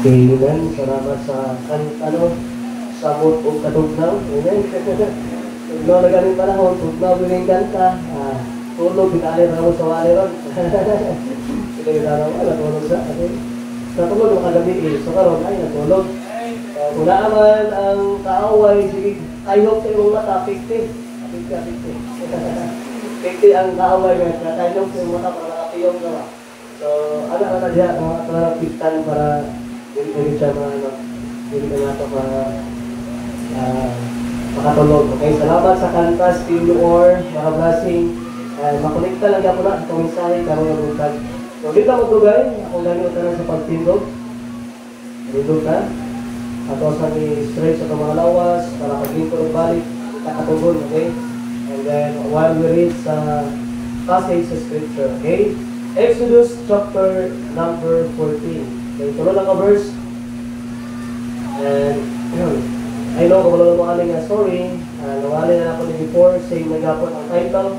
Amen. Salamat sa samot o kadugnaw. Amen. Tugnaw na galing panahon, tugnaw biling kanta. Tulog, binali na ako sa wali ron. Sila yung araw, natulog sa akin. Natulog ang kagabi eh. So karon ay natulog. Kung naaman ang kaaway, sige, ayok sa iyong mata, 50. 50 ang kaaway nga, ayok sa iyong mata para nakapiyong ka ba. So, ano diya, mga pitan para hindi siya hindi ka nato makatulog. Okay, salamat sa kanta, Steve or mga blessing. Makulikta lang ako na itong mensahe karong nabuntag. So, dito mo tugay, akong ganito na sa pagtindog. Tindog ka. Ato sa ni-stretch sa mga lawas para pag-lingkod ng balik, kakatugon, okay? And then, while we read sa passage sa scripture, okay? Exodus chapter number 14. Okay, tuloy lang ka verse. And, I know kung wala mo aling nga story, nawali na ako ni before, same nagapon ang title,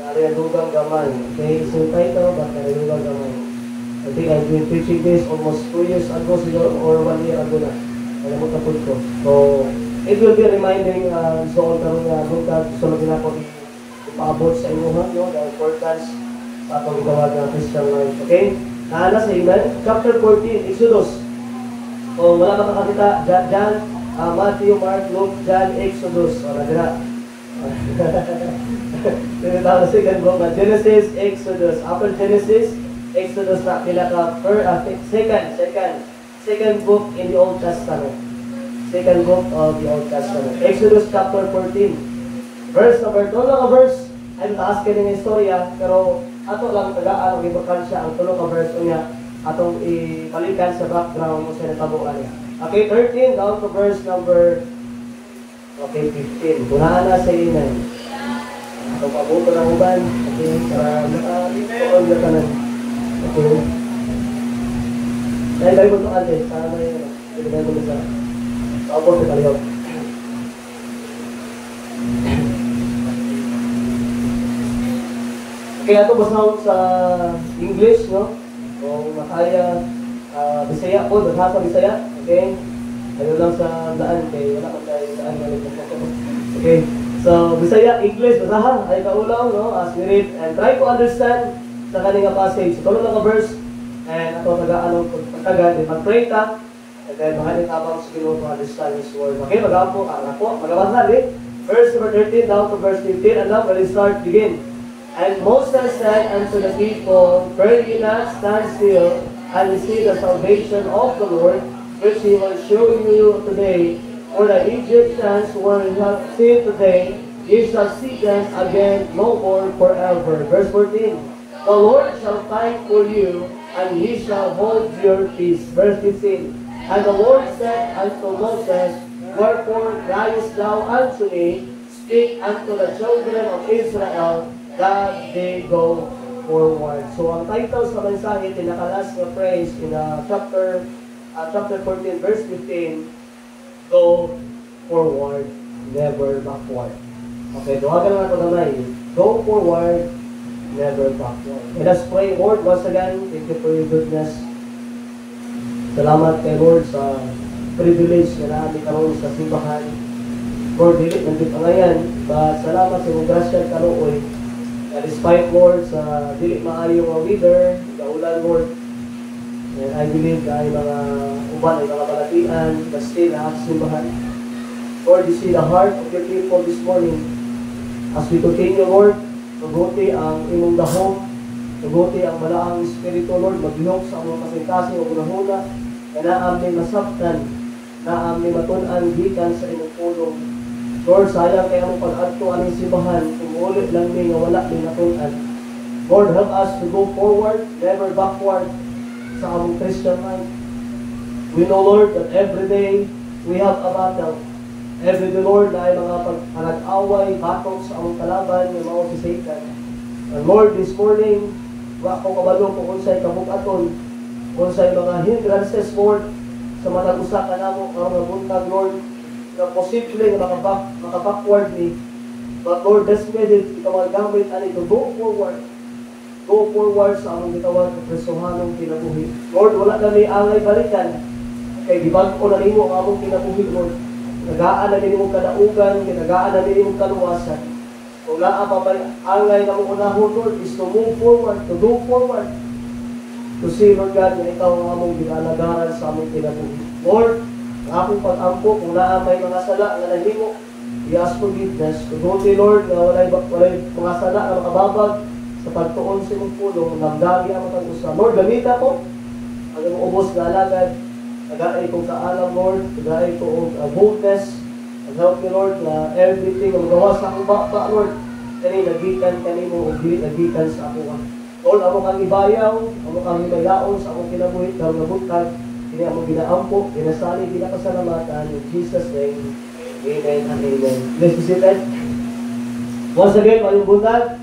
Kariyadugang Gamay. Okay, so title, but Kariyadugang Gamay. I think I've been preaching this almost 2 years ago siguro, or 1 year ago na. Alam mo tapos ko. So, it will be reminding so all karong buntag, gusto lang ako ipaabot sa inyo, no, the importance sa atong gawad ng Christian life. Okay? Naana sa Amen. Chapter 14, Exodus. O wala ka makakita, John, Matthew, Mark, Luke, John, Exodus. O nagira. Tinatawag sa second book, Genesis, Exodus. After Genesis, Exodus na second book in the Old Testament. Second book of the Old Testament. Exodus chapter 14. Verse number 2 lang ka verse. Ay taas ka ng istorya, pero ato lang tagaan ang importansya ang tulo ka verse niya atong ibalikan sa background mo sa natabuan niya. Okay, 13 down to verse number 15. Punaan na sa inan. Atong pabuto ng uban. Okay, para maka-on na tanan. Okay. Dahil tayo mo ito ate, sana may ibigay mo sa abot sa kalihaw. Okay, ato basahon sa English, no? Kung makaya Bisaya po, basa sa Bisaya. Okay? Ayaw lang sa daan, kaya wala kang tayo daan. Okay, so Bisaya, English, basahan, ay kaulaw, no? As we read, and try to understand sa kaninga passage. So, tulong lang ka verse, and ato tagaan ng pagtagan, mag-pray ta, and then mahalin tabang sa Ginoo to understand His word. Okay, mag-apo, magabasa, verse number 13 down to verse 15, and now we'll start, begin. And Moses said unto the people, pray ye not, stand still, and see the salvation of the Lord, which He will show you today. For the Egyptians were not seen today, ye shall see them again no more forever. Verse 14, the Lord shall fight for you, and He shall hold your peace. Verse 15, and the Lord said unto Moses, wherefore criest thou unto me? Speak unto the children of Israel, that they go forward. So ang title sa mensahe, tinakalas na phrase in chapter 14, verse 15, go forward, never backward. Okay, duwagan na ito naman. Go forward, never backward. Let us pray. Lord, once again, thank you for your goodness. Salamat kay Lord sa privilege na namin karoon sa simbahan. Lord, dili nandito ngayon, but salamat sa mong grasya karoon. Despite, Lord, sa dili maayo mga leader, kaulan, Lord, and I believe na ay mga uban, ay mga balatian, na still na simbahan. Lord, you see the heart of your people this morning. As we continue, Lord, mabuti ang imong dahom, mabuti ang malaang espiritu, Lord, maglihok sa among kasing-kasing o kunahuna, na naaming masaptan, naaming matunan, gikan sa imong pulong. Lord, sayang kaya mong pag-adto aning simbahan, umulit lang may nga wala may natunan. Lord, help us to go forward, never backward sa among Christian life. We know, Lord, that every day we have a battle. Every day, Lord, na ay mga panag-away, batok sa among kalaban, yung mga si Satan. And Lord, this morning, wala ko kabalo kung sa'y kabukaton, kung sa'y mga hindrances, Lord, sa matag-usa ka na mo, karong nabuntag, Lord, na posible na maka-backward ni. But Lord, this message, ikaw ang gamit ani to go forward. Go forward sa among gitawag ng Kristohanong kinabuhi. Lord, wala na ni angay balikan. Kay gibag-o na nimo ang among kinabuhi, Lord. Nagaan na din mong kadaugan, nagaan na din mong kaluwasan. Kung naa pa ba angay na mong unahon, Lord, is to move forward, to go forward. To see, Lord God, na ikaw ang among ginalagaran sa among kinabuhi. Lord, ang akong pag-ampo, kung naa may mga sala na nahimo, we ask forgiveness. Kundi, Lord, na walay mga sala na makababag sa pagtuon sa imong pulong, nagdagi ang matang usa. Lord, gamita ko ang imong ubos na alagad. Nagay kong kaalam, Lord. Nagay ko ang boldness. Help me, Lord, na everything ang gawa sa akong baka, Lord. Kani nagikan kanimo o dili nagikan sa ako. Lord, amo kang ibayaw, amo kang himayaon sa akong kinabuhi, kang nabutag, kini amo ginaampo, ginasali, ginakasalamatan. In Jesus' name, amen and amen. Let's be seated. Once again, mayong butag.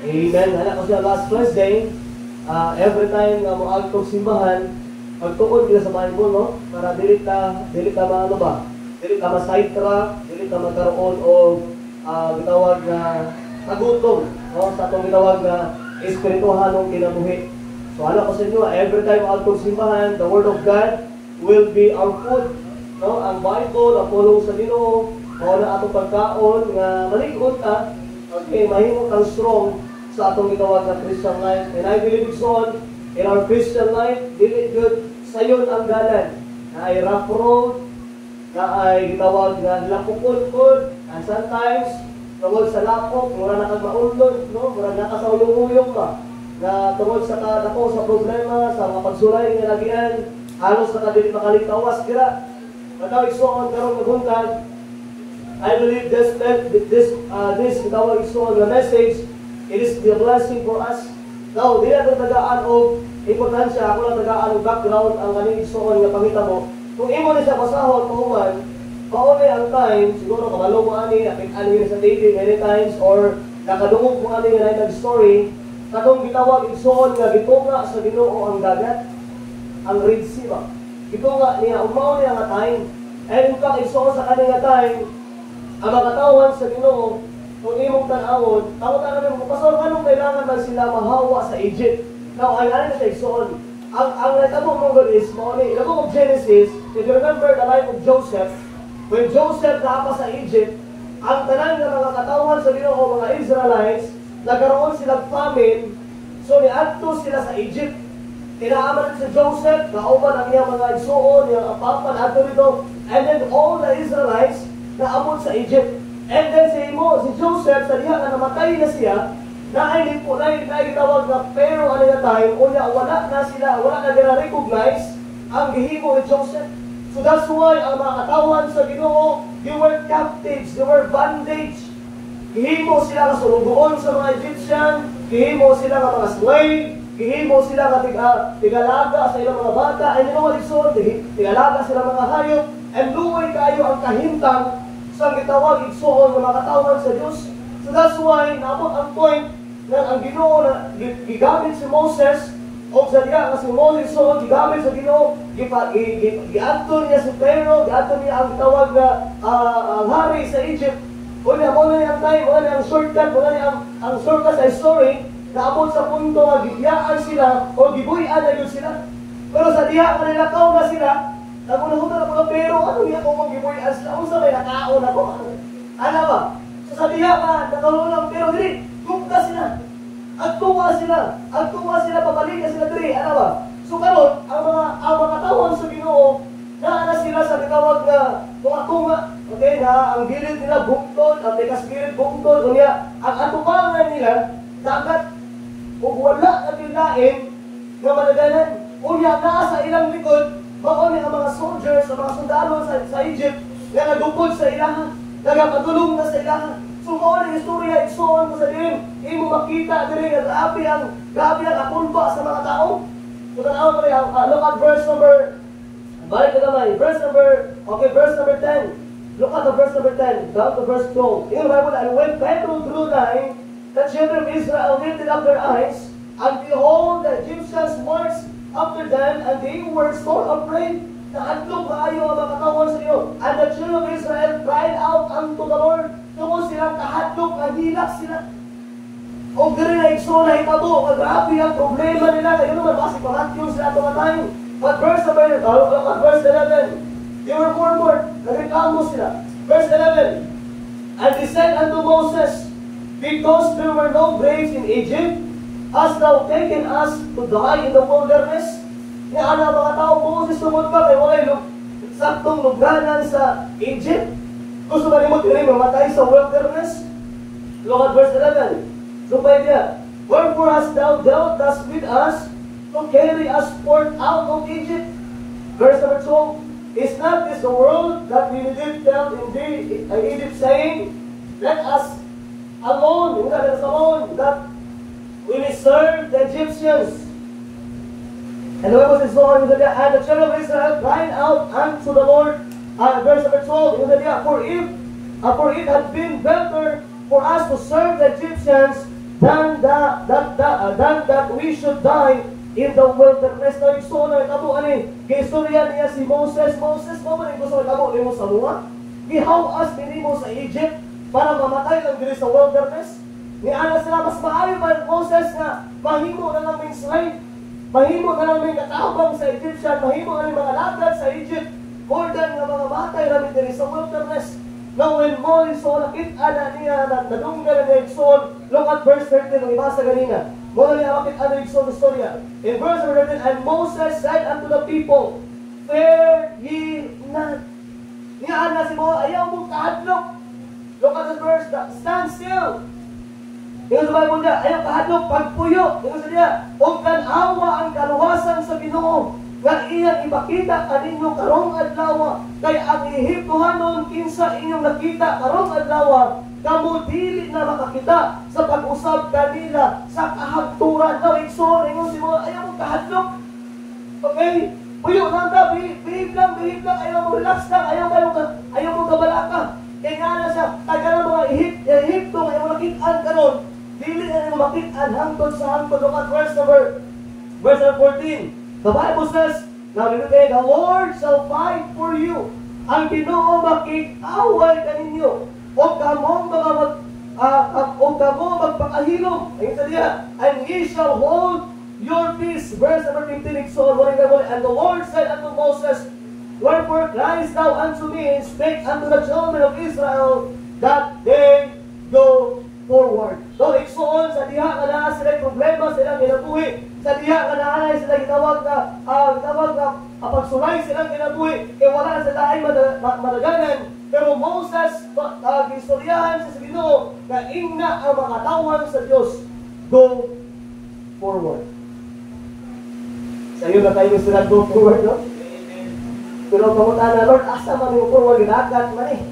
Amen. Anak ko siya last Wednesday, every time nga mo agtog simbahan, pagtuon kita sa Bible, no? Para dili ta ano ba? Dili ka ma-sidetrack, dili ka magkaroon o gitawag na tagutom, no? Sa itong gitawag na espirituhanong kinabuhi. So alam ko sa inyo, every time agtong simbahan, the Word of God will be our food. No? Ang Bible, ang pulong sa Ginoo, mao na atong pagkaon nga maligot okay, mahimo kang strong sa atong gitawag na Christian life. And I believe so in our Christian life, dili good sayon ang galan na ay rough road, na ay gitawag na lapukod-kod, and sometimes tungod sa lapok, mura na kagmaulod, no? Mura na kasaulong-uyong ka, na tungod sa kadako sa problema, sa mga pagsulay nga lagian, halos na kadili makalitawas gira. Matawag isuon karong maghuntad, I believe this gitawag isuon na message, it is the blessing for us. Now, di na tagaan o importansya, ako lang tagaan o background ang kaning isuon nga pangitabo. Kung imo na siya pasahon, pauman, paunay ang time, siguro kabalo mo ani, napit-ani sa TV many times, or nakadungog mo ani nga nag-story, katong gitawag igsoon nga gitunga sa Ginoo ang dagat, ang Red Sea ba? Gitunga niya, umaw niya nga time, and in fact, igsoon sa kaning nga time, ang makatawan sa Ginoo, kung imong tanawon, tawag na mo, pastor, anong kailangan man sila mahawa sa Egypt? Now, ang ano siya igsoon, ang natabo mong God is, in the book of Genesis, if you remember the life of Joseph, when Joseph naapa sa Egypt, ang tanan ng mga katawan sa Ginoo, mga Israelites, nagkaroon silang famine, so niadto sila sa Egypt. Tinaaman si Joseph, nauban ang iyang mga igsoon, yung apapan, ato rito, and then all the Israelites naabot sa Egypt. And then si Joseph, sa diha na namatay na siya, na ay gitawag na pero ano na time, wala na sila, wala na gina-recognize ang gihimo ni Joseph. So that's why ang mga katawan sa Ginoo, they were captives, they were bondage. Gihimo sila kasulunggoon sa mga Egyptian, gihimo sila nga mga slave, gihimo sila nga tigalaga sa ilang mga bata, and you know what it's all, tigalaga sila mga hayop, and luway kayo ang kahintang sa gitawag igsoon ng mga katawan sa Diyos. So that's why, naabot ang point na ang Ginoo na gigamit si Moses, o sa diya kasi Moses so gigamit sa Ginoo, giadto niya si Pharaoh, giadto niya ang tawag na ang hari sa Egypt. Wala niya ang time, wala niya ang shortcut, wala niya ang shortcut sa story, naabot sa punto nga gibiyaan sila o gibuyan na yun sila. Pero sa diya, manilakaw na sila, nagunahutan ako, pero ano niya kung mag-gibuyan sila? Kung sa may nakaon ako, ano ba? So sa diya ka, nakahulong, pero hindi, tungka sila. Agtuwa sila, pabalik na sila diri, ano ba? So karon ang mga tawon sa Ginoo, naana sila sa gitawag na tunga-tunga, okay, na ang gilid nila bugtod, ang tikas gilid bugtod, unya, ang atubangan nila, dagat, ug wala na tilain nga managalan. Unya, naa sa ilang likod, mauni ang mga soldiers, ang mga sundalo sa Egypt, nga nagupod sa ilahan, nagapatulong na sa ilahan. So mao ni istorya igsoon mo sa din, imo makita diri nga grabe ang akulba sa mga tao. So tanaw mo look at verse number balik na gamay, verse number 10. Look at the verse number 10 down to verse 12. In the Bible, and when Pharaoh drew nigh, the children of Israel lifted up their eyes, and behold, the Egyptians marched after them, and they were sore afraid. Nahadlok kaayo ang mga katawan sa iyo. And the children of Israel cried out unto the Lord. Tungkol silang kahadlok, nahilak sila. O gano'n na igsoon na hitabo, grabe ang problema nila. Kayo naman, basi pamatyon sila ito nga tayo. But verse number Verse 11. They were murmured. Nagreklamo sila. Verse 11. And he said unto Moses, because there were no graves in Egypt, hast thou taken us to die in the wilderness? Nga ana mga tao, Moses, sumod ka kay walay saktong lugnanan sa Egypt. Gusto ba mo tiri mamatay sa wilderness? Look at verse 11. Sumpay niya, wherefore hast thou dealt thus with us to carry us forth out of Egypt? Verse number 12. Is not this the world that we did tell in Egypt, saying, let us alone, that we will serve the Egyptians? And the Bible says, and the children of Israel cried out unto the Lord. Verse number 12, for it had been better for us to serve the Egyptians than that we should die in the wilderness. Na igsoon na ito, kay istorya niya si Moses. Moses, mo ba gusto na ito mo sa luwa? Gihawas din mo sa Egypt para mamatay lang diri sa wilderness. Ni ana sila mas maayo pa Moses nga mahimo na lang may slave. Mahimo na lang may katabang sa Egyptian, mahimo na lang mga lagat sa Egypt. More than nga mga matay rami diri sa wilderness. Now when Moses saw nakita na niya na nadunggan na igsoon, look at verse 13 ng ibasa ganina. Muna niya makita na igsoon na storya. In verse 13, and Moses said unto the people, fear ye not. Niya na si Moses, ayaw mong kahadlok. Look at the verse, stand still. Yung sa Bible niya, ayaw kahadlok, pagpuyo. Yung sa niya, huwag tanawa ang kaluwasan sa Ginoo, nga iyang ipakita kaninyo karong adlaw, kay ang Ehiptohanon kinsa inyong nakita karong adlaw, kamo dili na makakita sa pag-usab kanila sa kahagturan. Now, igsoon, ingon si Moses, ayaw mong kahadlok. Okay? Puyo lang ka, behave lang, ayaw mo relax lang, ayaw mo kabalaka. Kaya nga na siya, taga ng mga Ehipto, ayaw mo nakitaan ka nun, dili na nyo makitaan hangtod sa hangtod. Look at verse number 14. The Bible says, now the Lord shall fight for you. Ang Ginoo makik-away kaninyo. O kamo magpakahilom. Ayun sa niya, and ye shall hold your peace. Verse number 15, and the Lord said unto Moses, wherefore criest thou unto me, and spake unto the children of Israel, that they go forward. So, igsoon, sa diha ka na sila problema, silang ginabuhi. Sa diha ka na sila gitawag na pagsulay silang ginabuhi. Kaya wala na sa dahil madaganan. Pero Moses, istoryahan sa Ginoo, na ingna ang makatawan sa Diyos. Go forward. Sa iyo na tayo sila go forward, no? Pero kamutan na, Lord, asa man yung forward, ginagat man eh.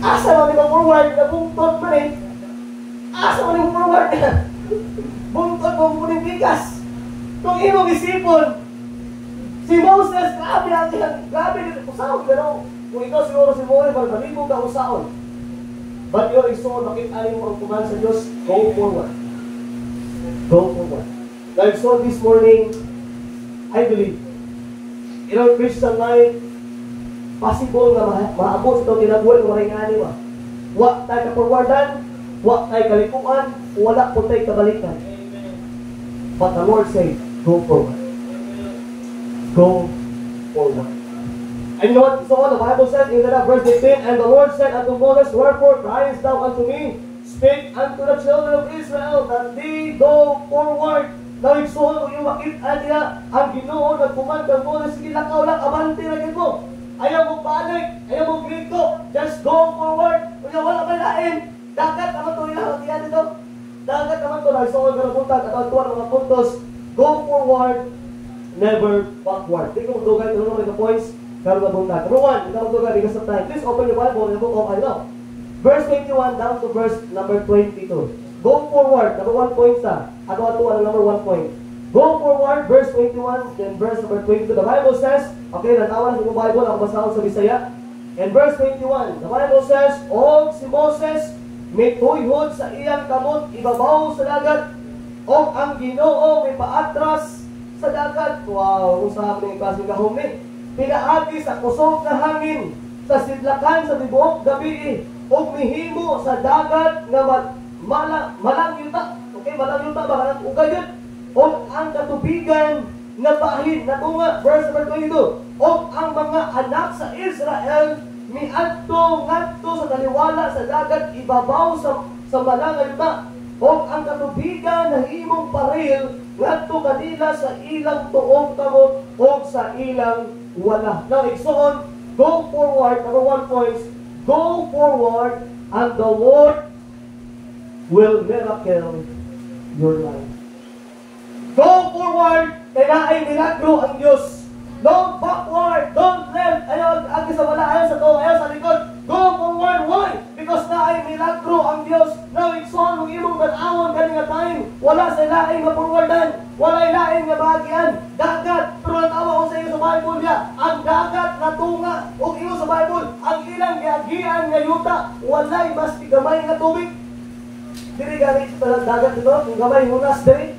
Asa man yung forward, nabungtot man eh. Asa man yung forward, bungtot mo muling bigas. Kung imong isipon, si Moses, grabe usaon, pero kung ikaw siguro si Moses, malibog ka usaon. But your igsoon, makita mo ang kuman sa Diyos, go forward. Go forward. Like so this morning, I believe, in our Christian life, possible na maabot sa itong tinabuhay ng maring ani ba? Wa tayo kaporwardan, wa tayo kalikuan, wala po tayo kabalikan. But the Lord said, go forward. Go forward. And you know what? So the Bible says in verse 18, and the Lord said unto Moses, wherefore criest thou unto me? Speak unto the children of Israel that they go forward. Naligsoon mo yung makita niya ang Ginoo nagkuman kang Moses, sige lakaw lang, abante na mo. Ayaw mo panik, ayaw mo grito, just go forward. Kung wala pa lain, dagat naman ito ilang tiyan dito. Dagat naman ito, naligsoon ka na punta, katatuan mga puntos. Go forward, never backward. Hindi ko magdugay, ito naman yung points, pero na punta. Number 1, ito magdugay, because of time. Please open your Bible in the book of Isaiah. Verse 21 down to verse number 22. Go forward, number 1 point sa. At number 1 point. Go forward, verse 21, then verse number 22. The Bible says, okay, natawan sa Bible, ako basahon sa Bisaya. And verse 21, the Bible says, og si Moses, may tuyhod sa iyang kamot, ibabaw sa dagat, og ang Ginoo may paatras sa dagat. Wow, kung sabi ng klaseng kahom ni. Pinaagi sa kusog na hangin, sa sidlakan sa tibuok gabi, og mihimo sa dagat nga malang yuta. Okay, malang yuta ba? Kanang ugayot. O ang katubigan nga bahin natunga verse number 22. O ang mga anak sa Israel miadto ngadto sa taliwala sa dagat ibabaw sa malangan yuta. O ang katubigan na himong paril ngadto kanila sa ilang tuong kamot o sa ilang wala. Now, igsoon, go forward, number 1 point, go forward and the Lord will miracle your life. Go forward, kaya ay milagro ang Diyos. Don't backward, don't left, ayaw agi sa wala, ayaw sa to, ayaw sa likod. Go forward, why? Because na ay milagro ang Diyos. Now, igsoon, kung imong ganawon galing nga time, wala sa laing nga forwardan, wala laing nga bahagian, dagat. Pero natawa ko sa iyo sa Bible niya, ang dagat na tunga, o iyo sa Bible, ang ilang giagian nga yuta, walay mas gamay nga tubig. Diri galing sa dagat dito, kung gamay hunas diri,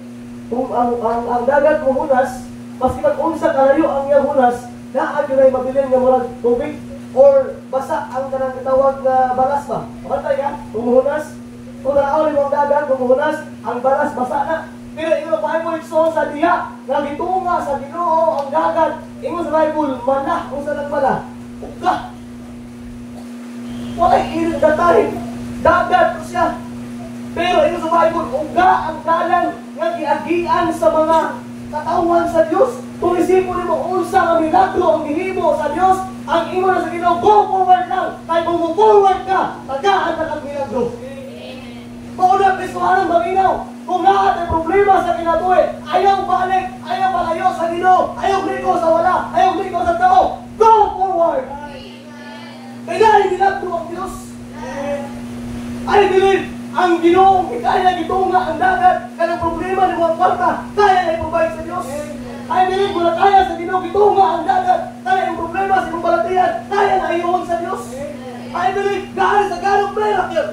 kung ang dagat mo hunas, maski mag-unsa kalayo ang iyang hunas, naagyo na mabilin nga murag tubig, or basa ang kanang gitawag na balas ba? Makatay ka, kumuhunas, kung naawin mo ang dagat, kumuhunas, ang balas basa na. Pero ino Bible so sa diha, nga gitunga sa Ginoo ang dagat, ingon sa Bible, mana, kung sa nagmala, uga. Walay iring datahin, dagat ko siya. Pero ino sa Bible, uga ang dalan nga giagian sa mga katawan sa Dios. Kung isipon nimo unsa nga milagro ang gihimo sa Dios, ang imo na sa Ginoo, go forward lang. Kay kung mo forward ka, tagaan ka ng milagro. Pauna Kristohanan maminaw, kung naatay problema sa kinabuhi, ayaw balik, ayaw malayo sa Ginoo, ayaw liko sa wala, ayaw liko sa tao, go forward. Kaya ay milagro ang Dios. I believe ang Ginoo kaya gitunga ang dagat kanang problema ng mga kwarta, kaya na i-provide sa Dios. I believe kung kaya sa Ginoo gitunga ang dagat, kaya ang problema sa imong balatian, kaya na iyon sa Dios. I believe dahil sa ganong miracle,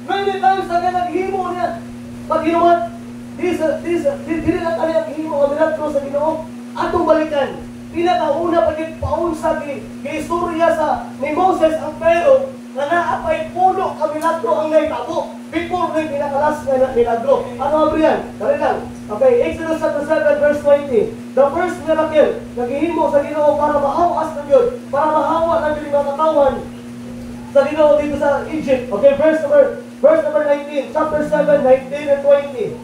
many times na naghimo niya, pag ginawa, dili na kaya naghimo ang milagro sa Ginoo, atong balikan. Pinakauna pagpaun sa giistorya sa ni Moses ang pero na naapay puno ang milagro ang naitabo before na pinakalas na milagro. Ano ang yan? Dali lang. Okay, Exodus chapter 7 verse 20. The first miracle naghihimo sa Ginoo para mahawas ng Diyos, para mahawa ng mga katawan sa Ginoo dito sa Egypt. Okay, verse number 19, chapter 7, 19 and 20.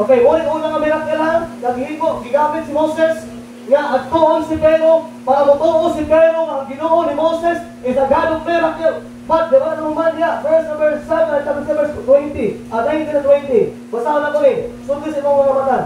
Okay, una nga miracle lang, naghihimo, gigamit si Moses, nga agtuon si Pero, para mutuo si Pero, ang Ginoo ni Moses is a God of miracle. But, diba naman niya, verse number 7, chapter 7, verse 20, 19 and 20. Basahan na ko rin, sulti sa mga mata.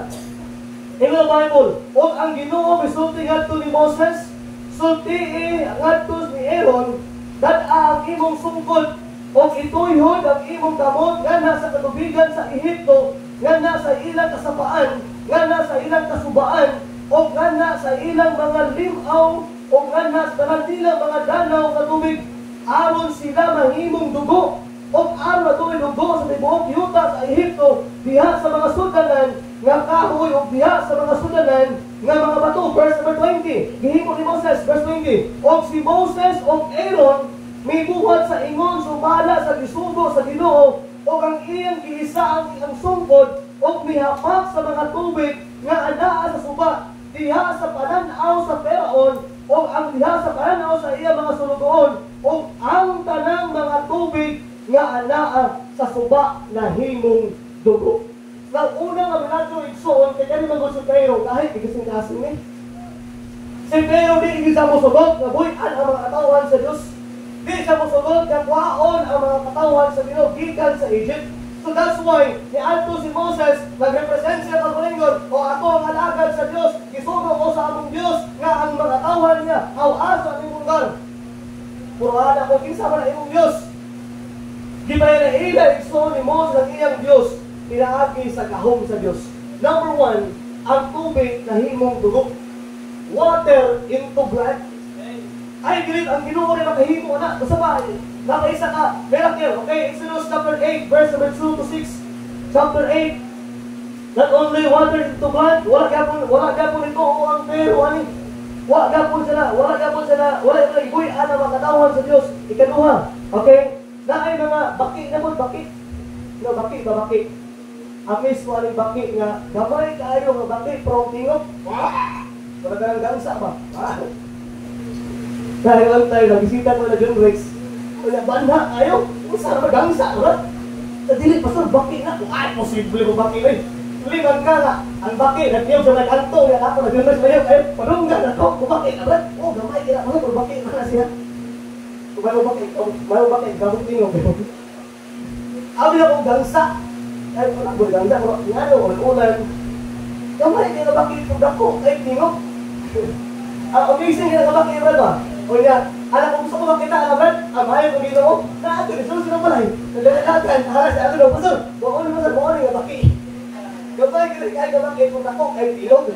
In the Bible, o ang Ginoo misulti ngadto ni Moses, sulti ngadto ni Aaron, that ang imong sungkod, o ituyhod ang imong kamot, nga nasa katubigan sa Ehipto, nga nasa ilang kasapaan, nga nasa ilang kasubaan, o nga na sa ilang mga limaw, o nga na sa ilang mga danaw na tubig, aron sila mahimong dugo, o aron na ito'y dugo sa tibuok yuta sa Ehipto, diha sa mga sudanan, nga kahoy, o diha sa mga sudanan, nga mga bato. Verse number 20, gihimo ni Moses, verse 20, o si Moses o Aaron, may buhat sa ingon, sumala sa gisugo sa Ginoo, o ang iyang giisa ang sungkod, o mihapak sa mga tubig, nga anaa sa suba, diha sa pananaw sa Faraon, o ang diha sa pananaw sa iya mga sulugoon, o ang tanang mga tubig nga anaa sa suba na himong dugo. Nang una nga milagro igsoon, kaya ni magod si Pero, kahit igising-kasing ni. Si Pero di igisa mo sugot, nga buyan ang mga katawan sa Diyos. Di siya mo sugot, nga kwaon ang mga katawan sa Ginoo gikan sa Egypt. So that's why, ni Alto si Moses, nag-represent siya ng Malingon, o ako ang alagad sa Diyos, isugo ko sa among Diyos, nga ang mga katawan niya, aw-aso ang imong lugar. Puraan ako, kinsa man ang imong Diyos. Gibay na ila, igsoon ni Moses ang iyang Diyos, pinaagi sa kahong sa Diyos. Number 1, ang tubig na himong dugo. Water into blood. Ay, gilit, ang Ginoo rin makahimo na. Basta ba, nakaisa ka, miracle. Okay, Exodus chapter 8, verse number 2 to 6. Chapter 8, not only water into blood, wala gapon ito o ang pero, ani. Wala gapon sila, wala ibuyan ang mga katawan sa Diyos. Ikaduha, okay? Na ay mga baki na mo, baki. No, baki. amis ko aling baki nga, gamay kaayo nga baki, from tingog. Wala ka ng gangsa ba? Dahil lang tayo, nagisita ko na John Rex. Wala, banda, ayaw. Kung saan na gangsa, wala? Sa dilit, pastor, baki na. Ay, posible mo baki eh. Tulingan ka nga, ang baki, nagtiyog sa nag-anto, yan ako, nag-John Rex mayaw, ay, panunggan ako, baki na ba? Oh, gamay, kaya ako, baki na siya. Kung mayroong baki, gamit tingog. Abi na kong gangsa. Ay, wala ko gangsa, nga ano, ulan. Gamay, kaya na baki ito dako, ay, tingog. Amazing kaya na baki, Brad ba? O niya, alam kung gusto ko makita, alam Brad, ang mahal kong gino mo, na ato, ito sila palay. Naglalatan, haras, ako daw, pastor, buon nga baki. Gamay, kaya na baki ito dako, ay, tingog.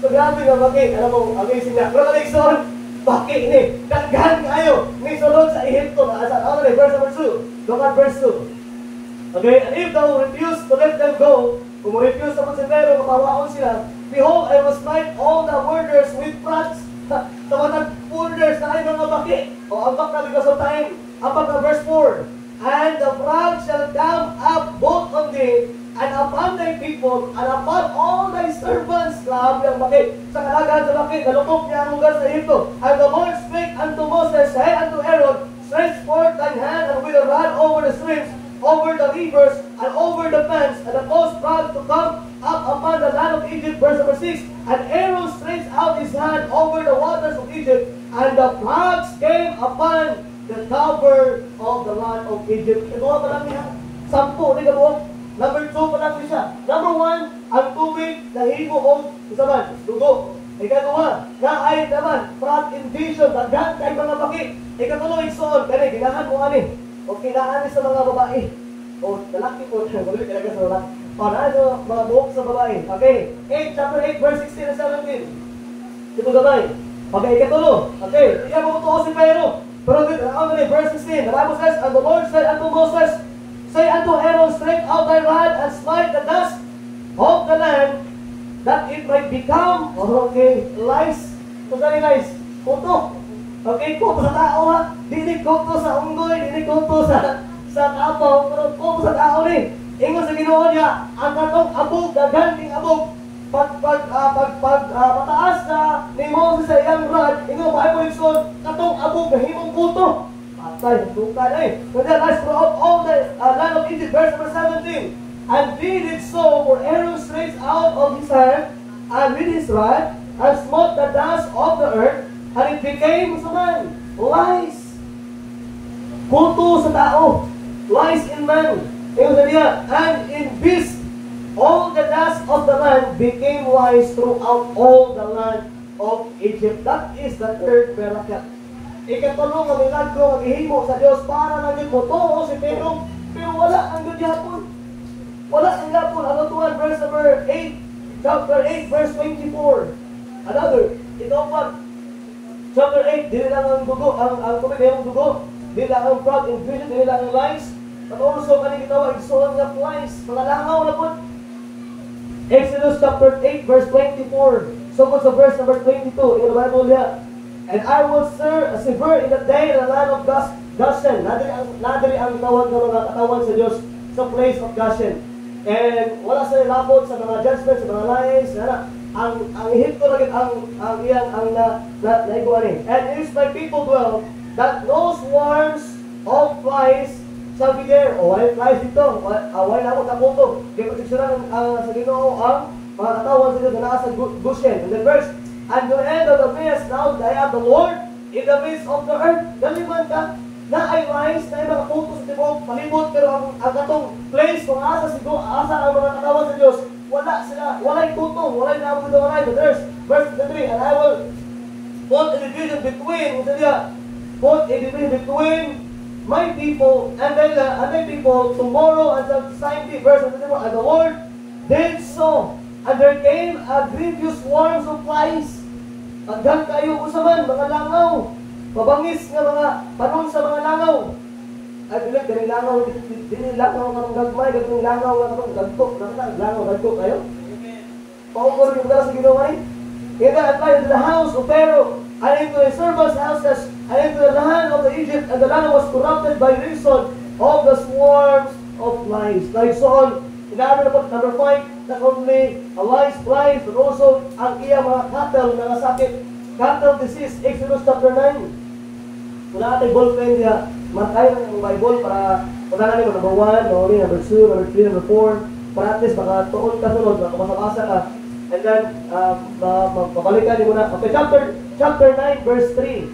So, grabe nga baki, alam mo, amazing na. Pero Alexon, baki ini, daghan kayo, may sulod sa Ehipto, verse number 2. Look at verse 2. Okay, and if thou refuse to let them go, kung refuse naman si Pero, mapawaon sila, behold, I will smite all the murders with prods. Sa mga murders na ay mga baki. O, ambak na because of time. Ambak na verse 4. And the frog shall come up both on thee, and upon thy people, and upon all thy servants. Grabe ang baki. Sa kalagahan sa baki, nalukok niya ang lugar sa Ehipto. And the Lord spake unto Moses, say unto Aaron, stretch forth thine hand, and with a rod over the streams, over the rivers, and over the fence, and the cause frog to come up upon the land of Egypt. Verse number 6. And Aaron stretched out his hand over the waters of Egypt, and the frogs came upon the cover of the land of Egypt. Ito pa lang niya. 10, hindi ka buong. Number 2 pa lang siya. Number 1, ang tubig na himo o isa man, dugo. Ikatuwa, na ay naman, frog invasion, daghan kay mga baki. Ikatulo, igsoon, kani, ginahan mo ani. O kinahan sa mga babae. O lalaki po, magulit talaga sa lalaki. O na mga buhok sa babae. Okay, chapter 8, verse 16 and 17. Ito gabay. Okay, ikatulo. Okay, iya mo ito si Pero. Pero verse 16, the Bible says, and the Lord said unto Moses, say unto Aaron, stretch out thy rod and smite the dust of the land, that it might become, okay, lice. Kung saan lice? Kuto. Okay, kuto sa tao ha. Dili kuto sa unggoy, dili kuto sa tapaw, pero kuto sa tao ni. Ingon sa Ginoo niya, ang katong abog, daganting abog, pataas na ni Moses sa iyang rod, ingon Bible Exod, katong abog na himong kuto. Patay, tukan ay. And then as throughout all the land of Egypt, verse number 17. And he did so, for Aaron stretched out of his hand, and with his rod, and smote the dust of the earth, and it became suman, lice. Kuto sa tao, lice in man. Ingon sa niya, and in beast, all the dust of the land became lice throughout all the land of Egypt. That is the third miracle. Ikatulong ang milagro ang ihimo sa Diyos para lang yun mo to si Pero wala ang yun yapon. Wala ang yapon. Ano tuwan, verse number 8, chapter 8, verse 24. Another, ito pa, chapter 8, dili lang ang dugo, ang tubig na yung dugo, dili lang ang frog invasion, dili lang ang lice, but also kanina gitawa, igsoon nga flies, mga langaw na po. Exodus chapter 8, verse 24. So sa verse number 22, in the Bible niya, and I will sever in the day in the land of Goshen. Nadiri ang tawag ng mga katawan sa Diyos sa place of Goshen. And wala sa labot sa mga judgments, sa mga lies. Ang Ehipto na ang iyang naiguan eh. And it is my people dwell, that no swarms of flies shall be there. O wala flies dito. Wala na ako taputo. Kaya pagsiksiran sa Ginoo ang mga katawan sa Diyos na nasa Goshen. And then verse, and the end of the mist, now I have the Lord in the midst of the earth. Daliman ka, na ay lies, na ay mga puto sa tibok, palibot, pero ang katong place, kung asa ang mga katawan sa Diyos, wala sila, wala'y tutong, wala'y naamon na wala'y. But there's verse 3, and I will put a division between my people and their people tomorrow and the same day. Verse 24, and the Lord did so. And there came a grievous swarms of flies. Aghan kayo usaman, mga langaw. Mabangis nga mga panon sa mga langaw. Ay, bilang, galing langaw, dili langaw nga ng gagmay, galing langaw nga ng gagtok. Langaw, gagtok kayo? Paugor yung dala sa ginawa eh. Kaya apply into the house of Pharaoh, and into the servants' houses, and into the land of Egypt, and the land was corrupted by reason of the swarms of flies. Like so on, Inaano na po, number 5, not only a wise flies, but also ang iya mga cattle na nasakit. Cattle disease, Exodus chapter 9. Wala natin ballpen niya, markay ng Bible para pagkanan mo, number 1, number 2, number 3, number 4, para at least baka tuon ka sunod, baka basa-basa ka. And then, mabalikan niyo muna. Okay, chapter 9, verse 3.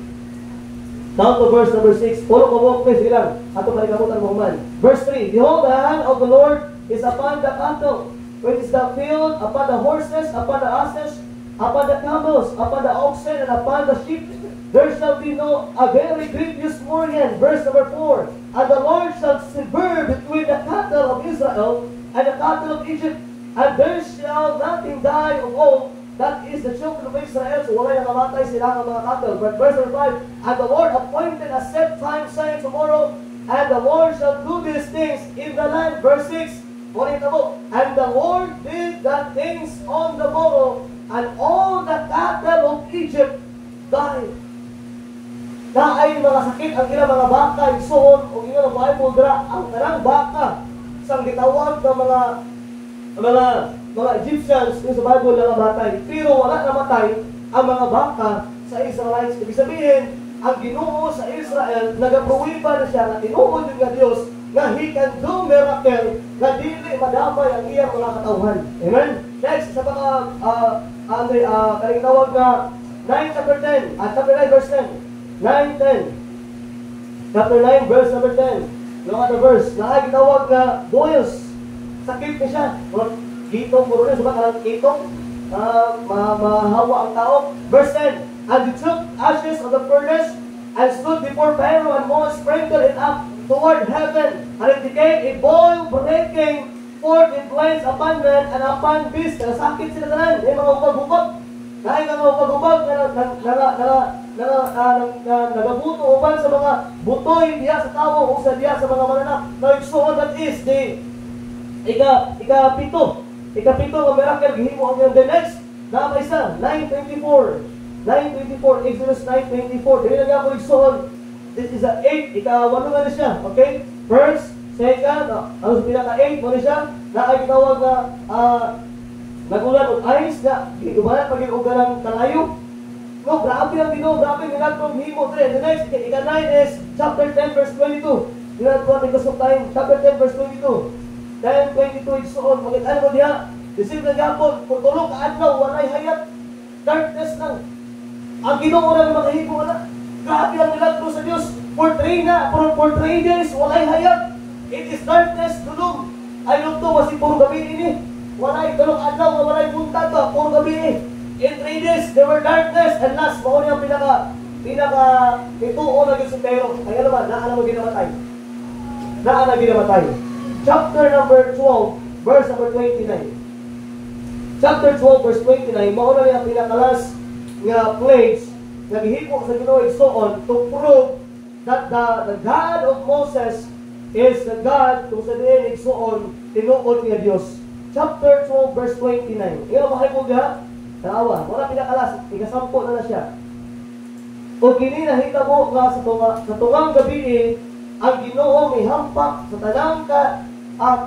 Down to verse number 6. Follow ko mo, please, sige lang. Ato malikamutan mo man. Verse 3. Behold, the hand of the Lord is upon the cattle, which is the field, upon the horses, upon the asses, upon the camels, upon the oxen, and upon the sheep. There shall be a very grievous mourning. Verse number 4. And the Lord shall sever between the cattle of Israel and the cattle of Egypt, and there shall nothing die of all. That is the children of Israel. So wala yung namatay sila ng mga cattle. But verse number 5. And the Lord appointed a set time, saying tomorrow, and the Lord shall do these things in the land. Verse 6. And the Lord did the things on the morrow, and all the cattle of Egypt died. Na ay mga sakit ang ilang mga baka, igsoon, o ilang Bible dra, ang kanang baka, isang gitawag ng mga Egyptians yung sa Bible na namatay. Pero wala namatay ang mga baka sa Israelites. Ibig sabihin, ang Ginoo sa Israel, nagapruwiba na siya na tinuod yung nga Diyos na He can do miracle na dili madamay ang iyang mga katawhan. Amen? Next, sa mga kaling tawag na 9 chapter 10, chapter 9 verse 10. 9, 10. Chapter 9 verse number 10. Yung other verse, na ay tawag na boils. Sakit na siya. Kitong, puro na, sabak ka kitong, mahawa ang tao. Verse 10. And he took ashes of the furnace and stood before Pharaoh, and Moses sprinkled it up toward heaven, and it became a boil breaking forth in flames upon men and upon beasts. Nasakit sila tanan. May mga upag-upag. Dahil mga upag-upag nagabuto uban sa mga butoy diya sa tao o sa diya sa mga mananap. Nagsuon, that is the ikapito ng miracle gihimo ang yung the next na may isa 9:24 Exodus 9:24. Dili lang ako igsuon. This is a 8, ika-8 na siya. Okay? First, second, ano sa pinaka-8 mo na siya, na ay gitawag na nagulan og ice na gigubanan pag-iugan ng kalayo. No, grabe ang Ginoo, grabe ang ginagawa ng himo. The next, ika-9 is chapter 10 verse 22. Ginagawa ng kusog time, chapter 10 verse 22. 10:22 igsuon, magkano mo diha? Isip na gapon, kung tulog ka adlaw, walay hayat, darkness lang. Ang Ginoo na makahimo na. Grabe ang milagro sa Dios. For 3 days, walay hayat. It is darkness, tulog. Ay lugto, wasi puro gabi ini. Walay tulog adlaw, walay buntag ba, puro gabi ini. In 3 days, there were darkness, and last, mao niya ituo na gyud sa pero. Ay ano ba, naa na ginamatay. Chapter number 12, verse number 29. Chapter 12, verse 29, mao na niya pinakalas nga plagues na gihimo sa Ginoo igsoon to prove that the God of Moses is the God kung sa diin igsoon tinuod nga Dios. Chapter 12, verse 29. Iyo mahay mo diha? Tawa, wala pinakalas, ikasampo na siya. O kini nahitabo nga sa tungang gabi ang Ginoo may hampak sa tanang at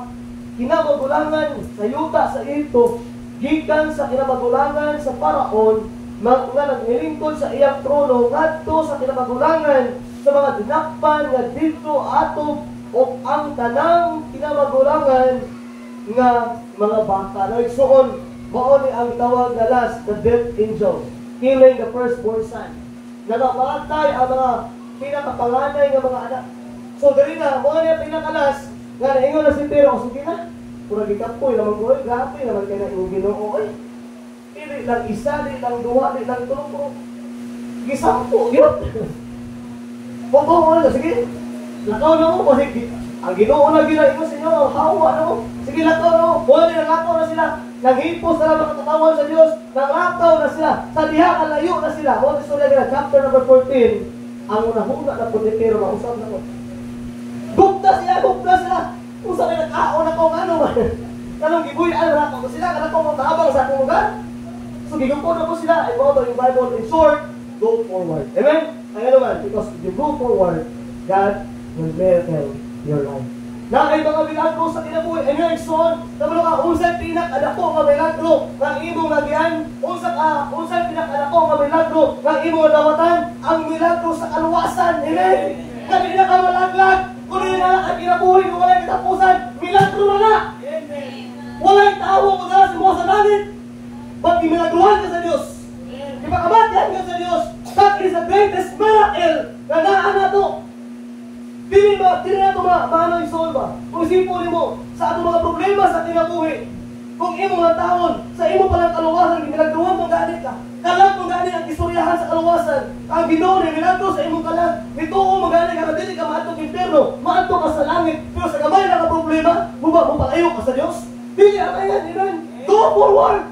kinamagulangan sa yuta sa Egypto, gikan sa kinamagulangan sa Paraon, nga naglingkod sa iyang trono ngadto sa kinamagulangan sa mga dinakpan nga dito ato o ang tanang kinamagulangan nga mga baka. Nagsuon, mao ni ang tawag na last, the death angel, killing the firstborn son. Nagamatay ang mga pinakapanganay nga mga anak. So dali na, mao ni ang pinakalas nga naingon na si Pero, sige na, pura gikapoy naman ko, grabe naman kayo na yung Ginoo, Di lang isa, di lang duha, di lang tulong. Gisampo, yun. Pupo mo, sige. Lakaw na mo, kasi ang Ginoo na ginaingon sa inyo, hawa na mo. Sige, lakaw na mo. Pwede nalakaw na sila. Naghipos na lang makatawan sa Diyos. Nanglakaw na sila. Sa diha, alayo na sila. Huwag istorya nila, chapter number 14. Ang unahunga na punditero na usap na ko. Gupta sila. Usap na nakaon na kung ano man. Kanong gibuyan na ako sila, kanang kung matabang sa akong lugar. So, gigupon na po sila. Ay mga yung Bible, in short, go forward. Amen? Ay ano man, because if you go forward, God will miracle your life. Na ay mga milagro sa kinabuhi. Ano yung igsoon? Kabalo ka, unsay pinakadako nga milagro nga imong nagyan? Unsay pinakadako nga milagro nga imong dawatan? Ang milagro sa kaluwasan. Amen? Kami na ka malaglag. Kung hindi na ang kinabuhi kung wala'y katapusan, milagro na na. Wala'y tao kung sa mo sa langit. Ba't imilagruhan ka sa Diyos? Ipakamatyan ka sa Diyos. That is the greatest miracle na naan na to. Dili na ito maano yung ba? Kung isipon mo sa atong mga problema sa kinabuhi, kung imo mga taon, sa imo palang kaluwasan, minagduhan mong ganit ka. Kalag mong ganit ang istoryahan sa kaluwasan. Ang Ginoo ni minagdo sa imong kalag. Nituo mong ganit ka, dili ka maadtong impierno, maadto ka sa langit. Pero sa gamay na ka problema, mo palayo ka sa Dios. Dili ang ayan, amen. Go forward.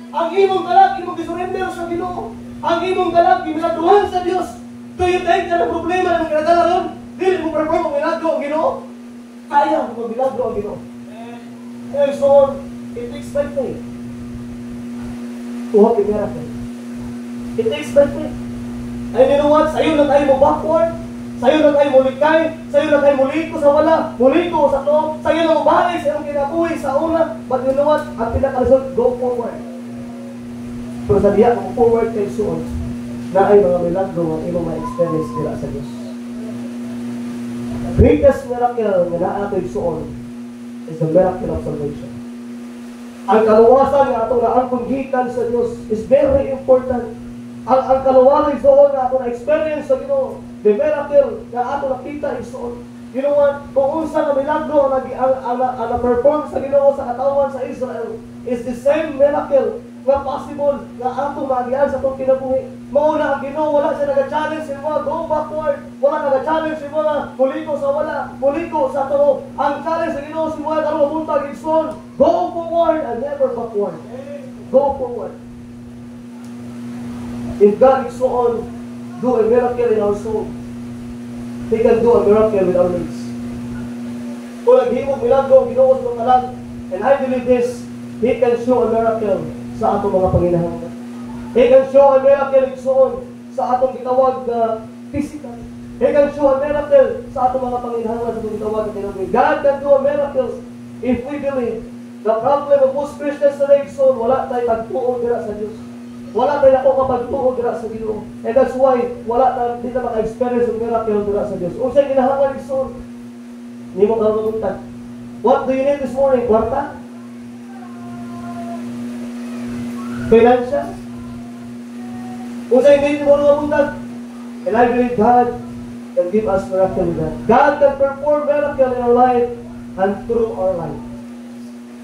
Ang imong kalag, imong gisurrender sa Ginoo. Ang imong kalag, minagduhan sa Dios. Tuyo tayo ka ng problema na magkadala ron. Dili mo perform ang milagro ang Ginoo. Kaya mo milagro ang Ginoo. And so on, it takes by faith to walk in miracle. It takes by faith. And you know what? Sa'yo na tayo mo backward. Sa'yo na tayo mo likay. Sa'yo na tayo muliko sa wala. Muliko sa to. Sa'yo na mo bahay sa iyong kinabuhi sa una. But you know what? Ang pinakaresult, go forward. Pero sa diya, kung forward kayo soon, na ay mga milagro ang iyong ma-experience nila sa Diyos. The greatest miracle na naatoy soon is the miracle of salvation. Ang kaluwasan nga atong naangkonggitan sa Diyos is very important. Ang kaluwasan soon nga atong na-experience sa Ginoo, the miracle na atong nakita is soon. You know what? Kung unsa nga milagro ang na-perform sa Ginoo sa katawan sa Israel is the same miracle nga possible nga atong magian sa itong kinabuhi. Mauna ang Ginoo, wala siya nag-challenge sa mga go backward. Wala nag-challenge sa mga muliko sa wala, muliko sa to. Ang challenge sa Ginoo si mga karong buntag igsoon, go forward and never backward. Go forward. If God igsoon do a miracle in our soul, He can do a miracle with our needs. Kung naghimog milagro ang Ginoo sa mga kalag, and I believe this, He can show a miracle sa atong mga panginahanglan. He can show a miracle igsoon sa atong gitawag na physical. He can show a miracle sa atong mga panginahanglan sa atong gitawag na kinabuhi. God can do a miracle if we believe. The problem of most Christians today igsoon, wala tayo pagtuo dira sa Dios. Wala tayo ako kapagtuo dira sa Ginoo. And that's why wala tayo di na maka-experience ng miracle dira sa Dios. Unsay kinahanglan igsoon? Ni mo karumuntan. What do you need this morning? Kwarta? Financial? Unsay need mo karumuntan? And I believe God can give us miracle in that. God can perform miracle in our life and through our life.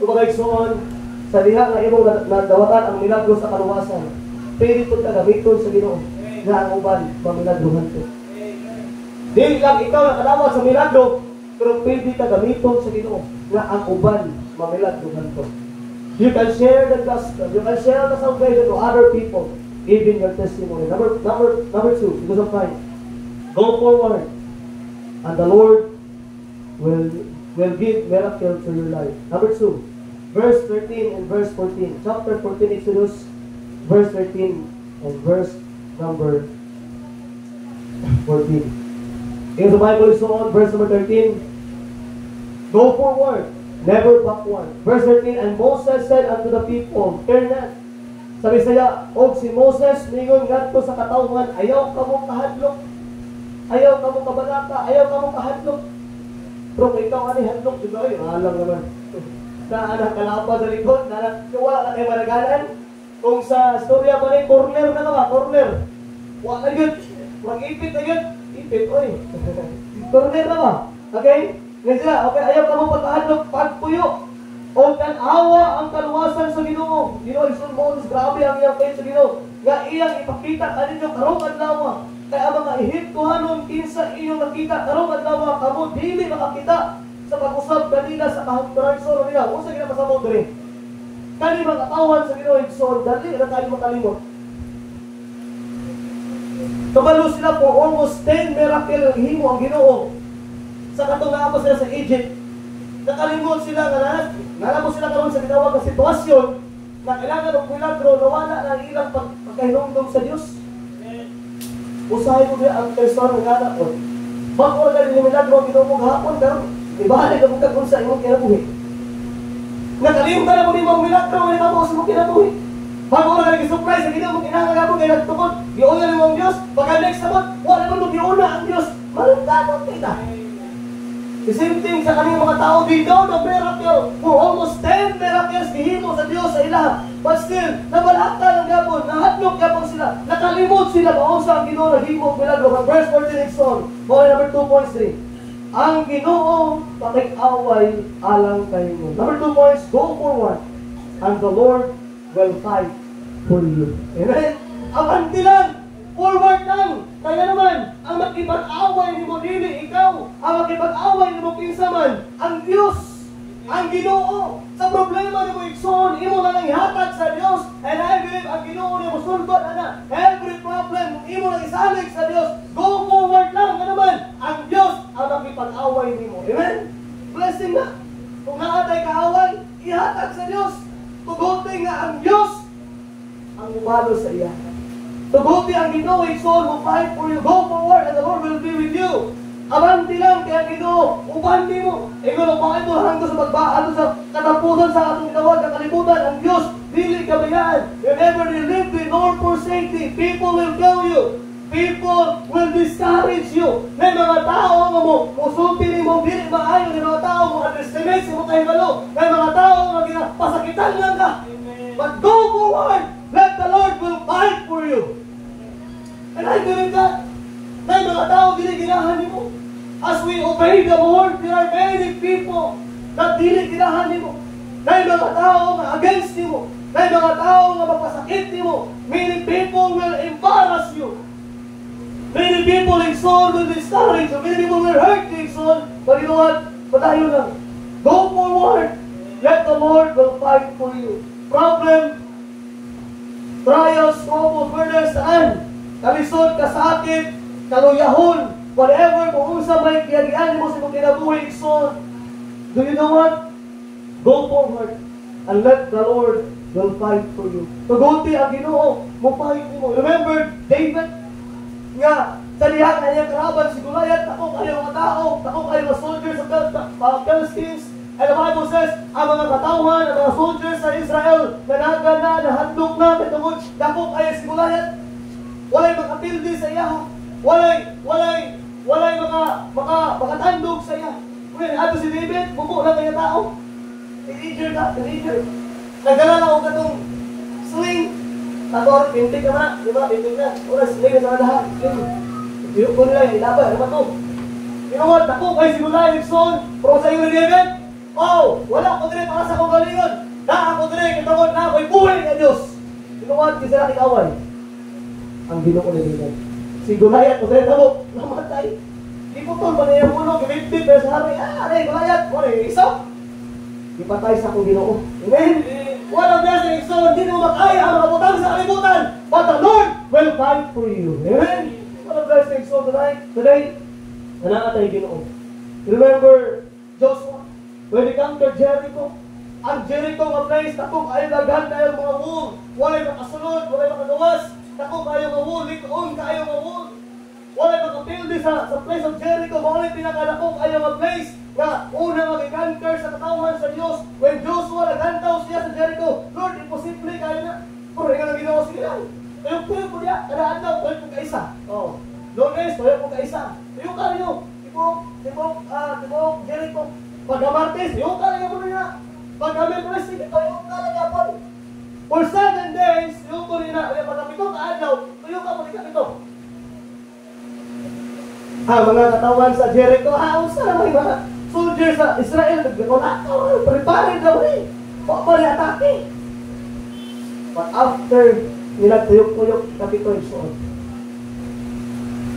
Kumagay igsoon, sa diha nga imong nadawatan ang milagro sa kaluwasan, pwede po gamiton sa Ginoo na ang uban mamilagruhan ko. Dili lang ikaw nakadawat sa milagro, pero pwede gamiton sa Ginoo na ang uban mamilagruhan ko. You can share the gospel, you can share the salvation to other people, giving your testimony. Number two, because of time, go forward, and the Lord will give miracle to your life. Number two, verse 13 and verse 14. Chapter 14, Exodus, verse 13 and verse number 14. In the Bible is on, verse number 13, go forward, never backward. Verse 13, and Moses said unto the people, fear not. Sabi saya, og si Moses, mingon ngadto sa katawhan, ayaw ka mong kahadlok, ayaw ka mong kabalaka, ayaw ka mong kahadlok. Pero kung ikaw ani hadlok, diba, ay, alam naman. Na anak kalapa sa likod, na wala na kayo maraganan. Kung sa storya pa rin, corner na ba? Corner. Wala na yun. Mag-ipit na yun. Ipit, oy. Corner na ba? Okay? Ngayon sila, okay, ayaw ka mo pagkahadlok, pagpuyo. O tanawa ang kaluwasan sa Ginoo. Ginoo, Isun Moses, grabe ang iyang faith sa Ginoo. Nga iyang ipakita kaninyo karong adlaw. Kaya mga Ehiptohanon, kinsa iyong nakita karong adlaw, kamo dili makakita sa pag-usab kanila sa kahagturan solo nila. Kung sa ginapasamaw diri. Kani mga katawan sa Ginoo, Isun, dali na tayo makalimot. Kabalo sila for almost 10 miracle himo ang Ginoo. Sa katungapos sila sa Egypt, nakalimot sila nga nalabo sila karon sa gitawag na sitwasyon na kailangan ng milagro na wala na ilang pagkahinungdong sa Dios. Usahay mo ang person ng anak ko. Bago na rin yung milagro ang Ginoo mo gahapon, pero Ibalik ka kung kung sa imong kinabuhi. Nakalimutan na mo ni mong milagro, may tapos mo kinabuhi. Bago na nag-surprise, sa ginawa mo kinakagabong kayo nagtukod, giuna ni mong Diyos, pagka next sabot, wala mo giuna ang Diyos. Malungkatot kita. The same thing sa kaniyang mga tao dito, the miracle, for almost 10 miracles gihimo sa Diyos sa ilaha. But still, nabalaka ng gabon, nahatlok gabon sila, nakalimot sila, maunsa ang Ginoo na himo milagro. From verse 14 next on, point number 2.3. Ang Ginoo pakig-away alang kayo. Number 2 points, go forward, and the Lord will fight for you. Amen? Abanti lang, forward lang. Kaya naman, ang makipag-away ni mo dili ikaw, ang makipag-away ni mo kinsaman, ang Diyos, ang Ginoo. Sa problema ni mo ikson, imo na lang ihatag sa Diyos, and I believe ang Ginoo ni mo sulbad ana. Every problem, imo lang isalig sa Diyos. Go forward lang. Kaya naman, ang Diyos ang makipag-away ni mo. Amen? Blessing na. Kung naatay kaaway, ihatag sa Diyos. Tugutin nga ang Diyos ang umalo sa iya. Tuguti ang Ginoo, ikson, will fight for you. Go forward and the Lord will be with you. Abanti lang kaya Ginoo, ubanti mo. Ikaw lang bakit mo hanggang sa pagbaan sa katapusan sa atong ginawa, kakalimutan ang Diyos, dili kabayaan. Whenever you live with nor forsake thee, people will tell you. People will discourage you. May mga tao nga mo, musulti ni mo, dili maayo. May mga tao mo, underestimate si mo kayo malo. May mga tao nga pasakitan lang ka. But go forward. Let the Lord will fight for you. And I believe that. May mga tao giniginahan ni mo. As we obey the Lord, there are many people na dili ginahan ni mo. May mga tao na against ni mo. May mga tao na magpasakit ni mo. Many people will embarrass you. Many people in soul will discourage you. Many people will hurt you in soul. But you know what? Patayo lang. Go forward. Let the Lord will fight for you. Problem, trials, troubles, whether saan, kalisod, kasakit, kaluyahon, whatever, kung unsa may kiyagian mo sa mga kinabuhi, son, do you know what? Go forward and let the Lord will fight for you. Tuguti ang Ginoo, mo fight mo. Remember, David, nga, sa diha kanyang karaban, si Goliath, tako kayo mga tao, tako kayo mga soldiers of the Philistines. And the Bible says, ang mga katauhan, ang mga soldiers sa Israel, nanaga na, nahandok na, katungod, dako kayo si Goliath. Walay makapildi sa iya. Walay makatandog sa iya. Kung ato si David, buko lang kaya tao. Teenager. Nagdala lang ako katong sling. Tator, pintig ka na. Di ba? Pintig na. Oras, sling sa kadahan. Iyok ko nila yung ilabay. Ano ba ito? You know what? Ako kayo si Goliath, Nixon. Pero sa iyo ni David, oh, wala ko din para sa kong galingon. Na ako din, kitawad na ako'y buhay ka Diyos. You know what? Kasi natin away. Ang Ginoo ni David. Si Goliath, kung sa'yo tamo, namatay. Di po ito, manayang ulo, gabit-bit, pero sa hari, aray, Goliath, wala yung isaw. Ipatay sa akong Ginoo. Amen? Walang blessing, so hindi mo makaya ang mga butang sa kalibutan. But the Lord will fight for you. Amen? Walang blessing, so today, nanakatay Ginoo. Remember, Joshua, when he conquered Jericho, ang Jericho nga place, takong ay daghan tayo mga wall. Walay makasunod, walay makagawas. Takong kayo nga wall, likoon kayo nga wall. Walay makapildi sa place of Jericho, walay pinakadakong kayo nga place na una mag-conquer sa katauhan sa Diyos. When Joshua naghantaw siya sa Jericho, Lord, imposible kayo na. Pero nga nang ginawa sila. Tuyok-tuyok po niya, kadaan daw, tuyok po kaisa. Lunes, tuyok po kaisa. Tuyok ka rin Tibok, Jericho. Pagka-Martes, tuyok ka rin po niya. Pagka-Merkulis, tuyok ka rin po. For 7 days, tuyok po rin na. Pagka-pito ka adlaw, tuyok ka po rin kapito. Mga katawan sa Jericho, usa naman yung mga soldiers sa Israel, nagkakulakaw, prepare daw eh. Pwede atake. But after nilagtuyok-tuyok, kapito yung suot,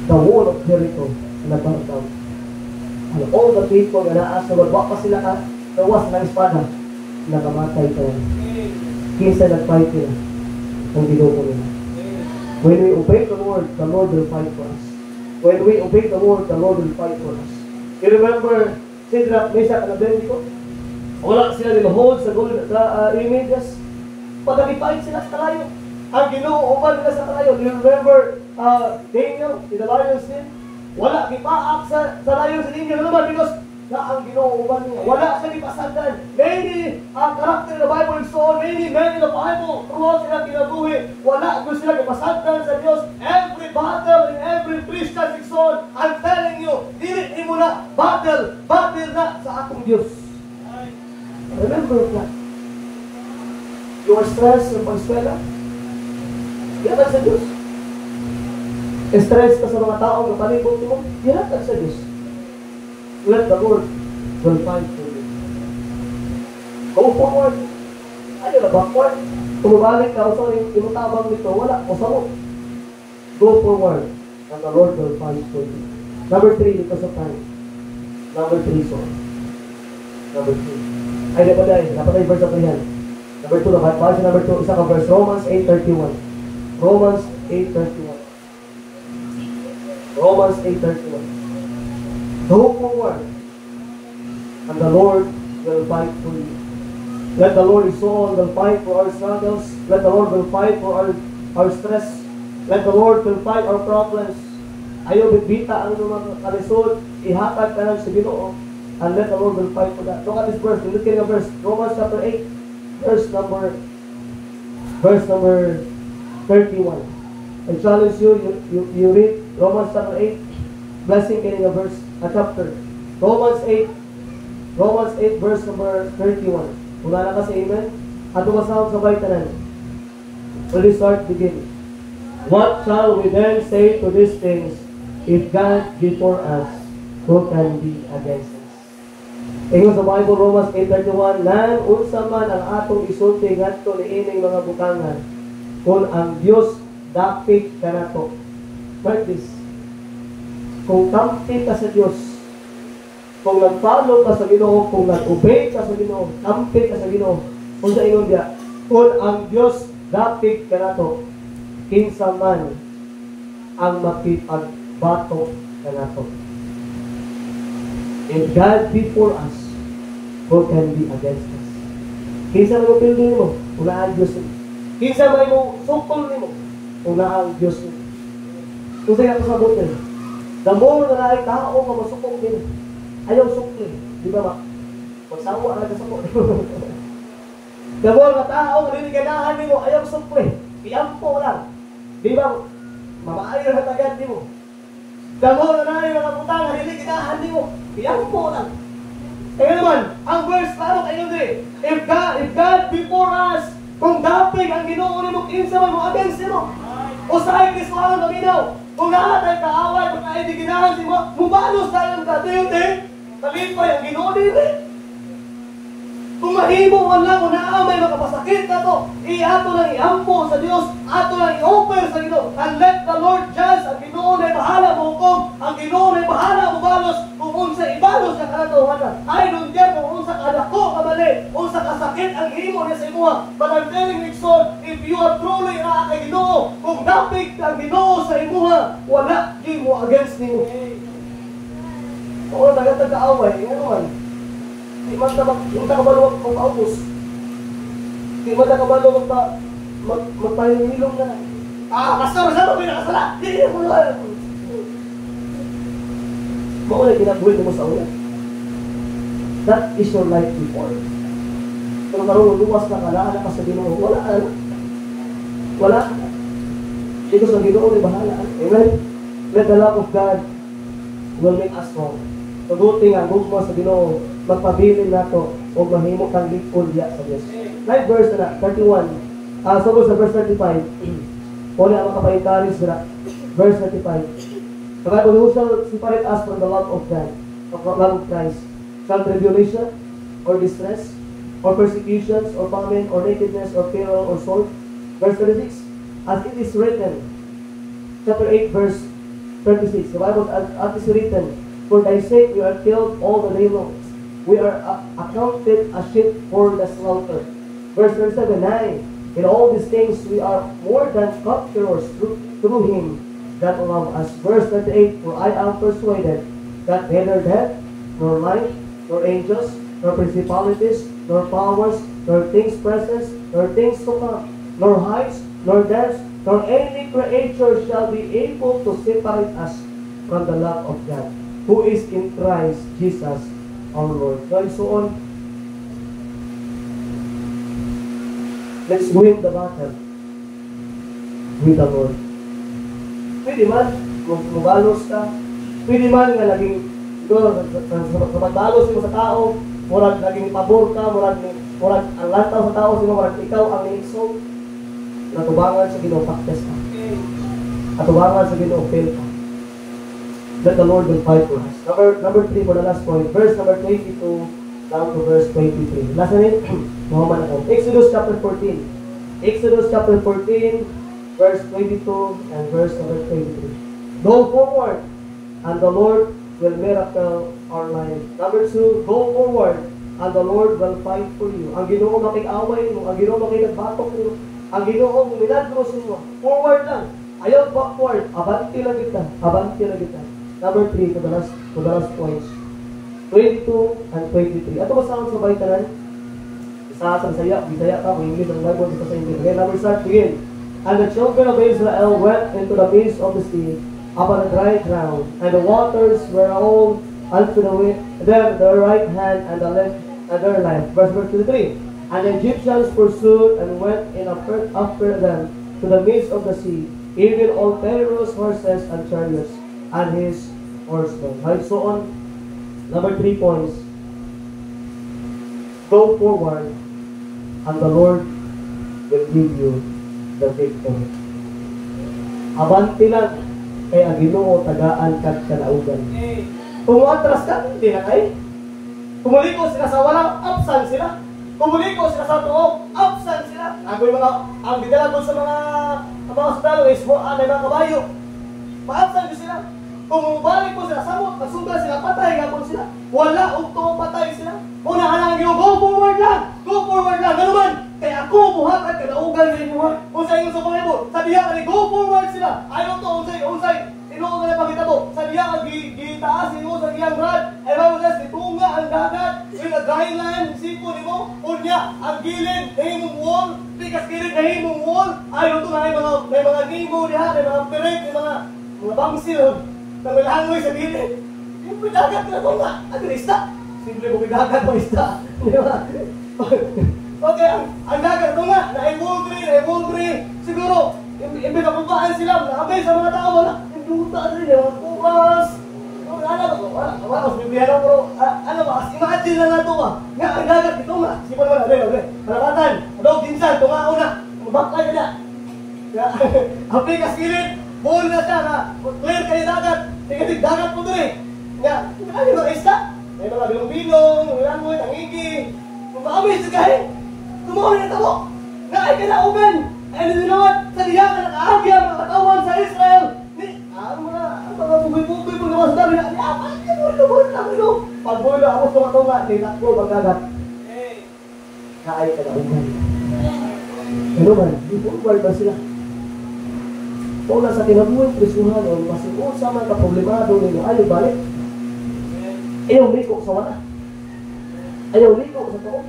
the wall of Jericho, nagbarataw. And all the people na naasa, wag pa sila ka, tawas ng espada, nakamatay tayo. Kinsa nag-fight nila, ang Ginoo nila. When we obey the Lord will fight for us. When we obey the Lord will fight for us. You remember, Shadrach, Meshach, and Abednego? Wala sila niluhod sa images. Pag-fight sila sa kalayo. Ang Ginoo uban nila sa kalayo. Do you remember Daniel in the lion's den? Wala kipaak sa lion sa Daniel. Ano ba? Because na ang Ginoo uban niya. Wala siya gipasagdan. Many character in the Bible and so on, many men in the Bible, throughout sila kinabuhi, wala ko sila gipasagdan sa Dios. Every battle in every Christian section, I'm telling you, dili mo na battle na sa atong Dios. Remember that. You are stressed sa pag-eskwela, ihatag sa Diyos. Stress ka sa mga tao na palibot mo, ihatag sa Diyos. Let the Lord will find for you. Go forward. Ano na backward? Tumubalik ka, o imutabang nito, wala, o sa mo. Go forward, and the Lord will find for you. Number 3, because of time. Number 3, so. Number 2. Ay, dapat ay verse of yan. Number 2, base number 2, isa ka verse, Romans 8:31. Romans 8:31. Romans 8:31. Go forward, and the Lord will fight for you. Let the Lord is all will fight for our struggles. Let the Lord will fight for our stress. Let the Lord will fight our problems. Ayaw bitbita ang mga kalisod, ihatag ka lang sa Ginoo, and let the Lord will fight for that. Look at this verse. Look at the verse. Romans chapter 8, verse number 31. I challenge you, you read Romans chapter 8, blessing in a verse, a chapter. Romans 8, verse number 31. Una na kasi amen. At umasahod sa baitanan. We'll start, begin. What shall we then say to these things? If God be for us, who can be against us? Ingon sa Bible, Romans 8:31, nan unsa man ang atong isulti ngadto niining mga butangan, kung ang Dios dapit kanato. Mark this. Kung kampi ka sa Dios, kung nag-follow ka sa Ginoo, kung nag-obey ka sa Ginoo, kampi ka sa Ginoo, kung sa ingon diya, kung ang Dios dapit kanato, kinsa man ang makipagbato kanato. If God be for us, who can be against us? Kinsa man mo pildi mo, kung naa ang Diyos mo. Kinsa man mo sukol mo, kung naa ang Diyos mo. Kung sa'yo ako sabutin, the more na naay tao ka masukol din, ayaw sukli. Di ba ba? Magsawa na ka sukol. The more na tao, naliliganaan mo, ayaw sukli. Iyampo lang. Di ba? Mamaayo na tagad mo. The more na naay mga putang, naliliganaan mo, iyampo lang. Kaya naman, ang verse klaro kayo din. If God before us, kung dapig ang Ginoo ni mo, kinsa man mo against mo. O sa ay Kristo ang naminaw. Kung naatay kaaway, kung naibiginahan si mo, mubalos tayo ng katiyutin, talipay ang Ginoo din eh. Kung mahimo man lang, kung naamay makapasakit na to, ato lang iampo sa Diyos, ato lang i-offer sa Ginoo, and let the Lord judge. Ang Ginoo na bahala mo hukom, ang Ginoo na bahala mo balos, kung unsa ibalos ka kanatuhan. I don't care kung unsa kadako kamali, unsa kasakit ang himo niya sa imuha. But I'm telling you, son, if you are truly na kay Ginoo, kung dapig ang Ginoo sa imuha, wala di mo against nimo. Oo, taga-taga-away, ano man. Di man kabaluwag kung maubos. Di man kabaluwag magpahingilong na. Pastor, saan mo pinakasala? Di mo na. Maulay, ginabuhin mo sa ulan. That is your life before. Kung naroon, luwas na kalaan ka sa Ginoo, wala ka na. Wala ka na. Because ang Ginoo ay bahala. Amen? Let the love of God will make us strong. Paguti nga, gugma sa Ginoo, magpabilin nato o mahimo kang lipod diya sa Diyos. Like verse na 31. Sabot sa verse 35. Kung ang makapaitaris na verse 35. Kaya kung who shall separate us from the love of God, of the love of Christ, shall tribulation, or distress, or persecutions, or famine, or nakedness, or peril, or sword. Verse 36. As it is written, chapter 8, verse 36. The Bible, as it is written, for thy sake we are killed all the day long. We are accounted a sheep for the slaughter. Verse 37, in all these things we are more than conquerors through him that loved us. Verse 38, for I am persuaded that neither death, nor life, nor angels, nor principalities, nor powers, nor things present, nor things to come, nor heights, nor depths, nor any creature shall be able to separate us from the love of God, who is in Christ Jesus our Lord. Guys, so on, let's win the battle with the Lord. Pwede man, kung mabalos ka, pwede man nga naging sa pagbalos mo sa tao, murag naging pabor ka, murag ang lantaw sa tao, murag ikaw ang ni-exalt, natubangan sa Ginoo, practice ka. Natubangan sa Ginoo, fail ka. That the Lord will fight for us. Number 3 for the last point. Verse number 22 down to verse 23. Last na Muhammad ako. Exodus chapter 14. Exodus chapter 14, verse 22 and verse number 23. Go forward, and the Lord will miracle our life. Number 2, go forward, and the Lord will fight for you. Ang Ginoo makik-away mo, ang Ginoo makikagbatok mo, ang Ginoo milagros mo. Forward lang. Ayaw backward. Abanti lang kita. Abanti lang kita. Number 3 to the last points. 22 and 23. Ato ba sound sa baytanan? Isa sa Bisaya ka, kung English ang Bible, isa sa English. Okay, number start, begin. And the children of Israel went into the midst of the sea, upon a dry ground, and the waters were all unto them the right hand and the left and their left. Verse 23. And the Egyptians pursued and went in after them to the midst of the sea, even all Pharaoh's horses and chariots, and his horsemen. Right, so on. Number 3 points. Go forward, and the Lord will give you the victory. Abanti lang, kay ang Ginoo tagaan kag kalaugan. Kung atras ka, hindi na kay. Kumuliko sila sa walang, absent sila. Kumuliko sila sa tuog, absent sila. Ang bidala sa mga hospitalo is may mga kabayo. Ma-absent sila. Kung balik po sila samot, nasugda sila, patay nga po sila. Wala ugtong patay sila. Una halang yung go forward lang. Go forward lang. Ano man? Kaya ako buhakat kadaugan sa inyo ha. Kung sa inyo sa Bible, sabihan ka go forward sila. Ayaw to, unsay. Tinuong ka na pakita mo. Sabihan ka, gitaas mo sa iyang rod. Ay Bible says, itunga ang dagat. With a dry land, sipo ni mo. Unya, ang gilid, nahimong wall. Pikas gilid, nahimong wall. Ayaw to na may mga nimo diha, may mga pirate, may mga bangsil. Namilangoy sa gilid. Yung pidagat na ito nga. Agrista. Simple mo pidagat mo isda. Di ba? Okay, ang dagat ito nga. Na-evolve. Siguro, imbig na pabaan sila. Nakabay sa mga tao. Wala. Yung luta rin. Yung kuras. Wala. Bibiyano pero, ano ba? Imagine na na ito ba? Nga, ang dagat ito nga. Sipan mo na. Okay. Malapatan. Adog, ginsan. Ito nga una. Mabakla ka na. Ang pikas gilid. Bull na siya na clear kayo dagat. Tingnan dagat po doon eh. Nga, ano mga isda? May mga bilong-bilong, langoy, tangigi. Kung makamay sa kahe, tumawin na tabo. Nga ay kinauban. And you know what? Sa diya ka nakaagya mga katawan sa Israel. Ang mga bugoy-bugoy po naman sa dami na, pag-bulo ako sa mga tunga, nitakbo magdagat. Nga ay kinauban. Ano man, di po ba sila? Kung nasa kinabuhay presuhan o masimuon sa mga problemado ninyo, ayaw balik. Ayaw liko sa wala. Ayaw liko sa to.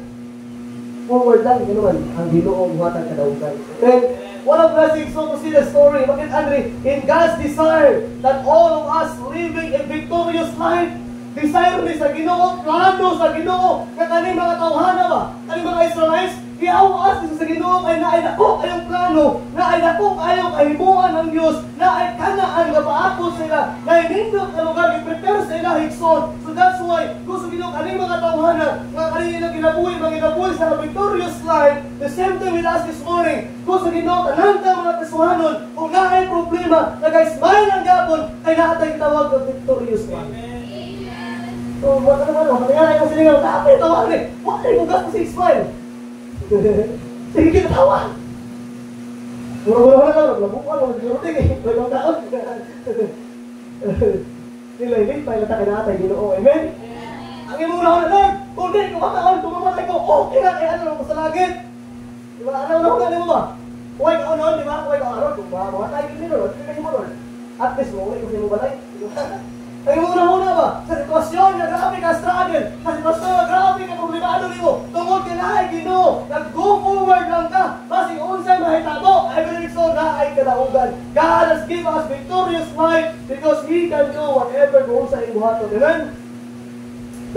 Forward lang, yun naman, ang Ginoo buhatan kadaugan. Then, one of blessings, so to see the story, bakit Andre, in God's desire that all of us living a victorious life, desire ni sa Ginoo, plano sa Ginoo, na kaning mga tawhana ba, kaning mga Israelites, iawas sa Ginoo ay naay dako ayong plano, naay dako ayong kahimuan ng Dios, naay kanaan nga paakos sila, naay nindot nga lugar i-prepare sa ilang higson. So that's why kung sa Ginoo kaning mga tawhana nga kaning ilang ginabuhi sa victorious life, the same thing with us this morning. Kung sa Ginoo tanang ta mga kasuhanon, kung naay problema, nag-smile ang gapon, kay naatay tawag ng victorious life. So, mga kanaman, matinganay ko siningaw, tapos tawag ni, wala yung gasto si smile. Sige kita tawa. Mura-mura na lang, labukan mo, dinuruting eh. Lagang taon. Nilay-lay, tayo natake natin, Ginoo. Amen? Ang imong na Lord, kung di, kung mataon, kung mamatay ko, okay na, kaya ano sa langit. Diba, ano mo ba? Kuway ka unon, di ba? Kuway ka aron, kung mamatay ka nilo, Lord, hindi mo Lord. At least mo, kasi mo balay. Ang muna ba? Sa sitwasyon na grabe ka struggle, sa sitwasyon na grabe ka problemado mo, tungkol ka na ay Ginoo, nag-go forward lang ka, kasi unsay mahitabo, I believe so na ay kadaugan. God has given us victorious life because He can do whatever kung sa ibuhaton. Amen?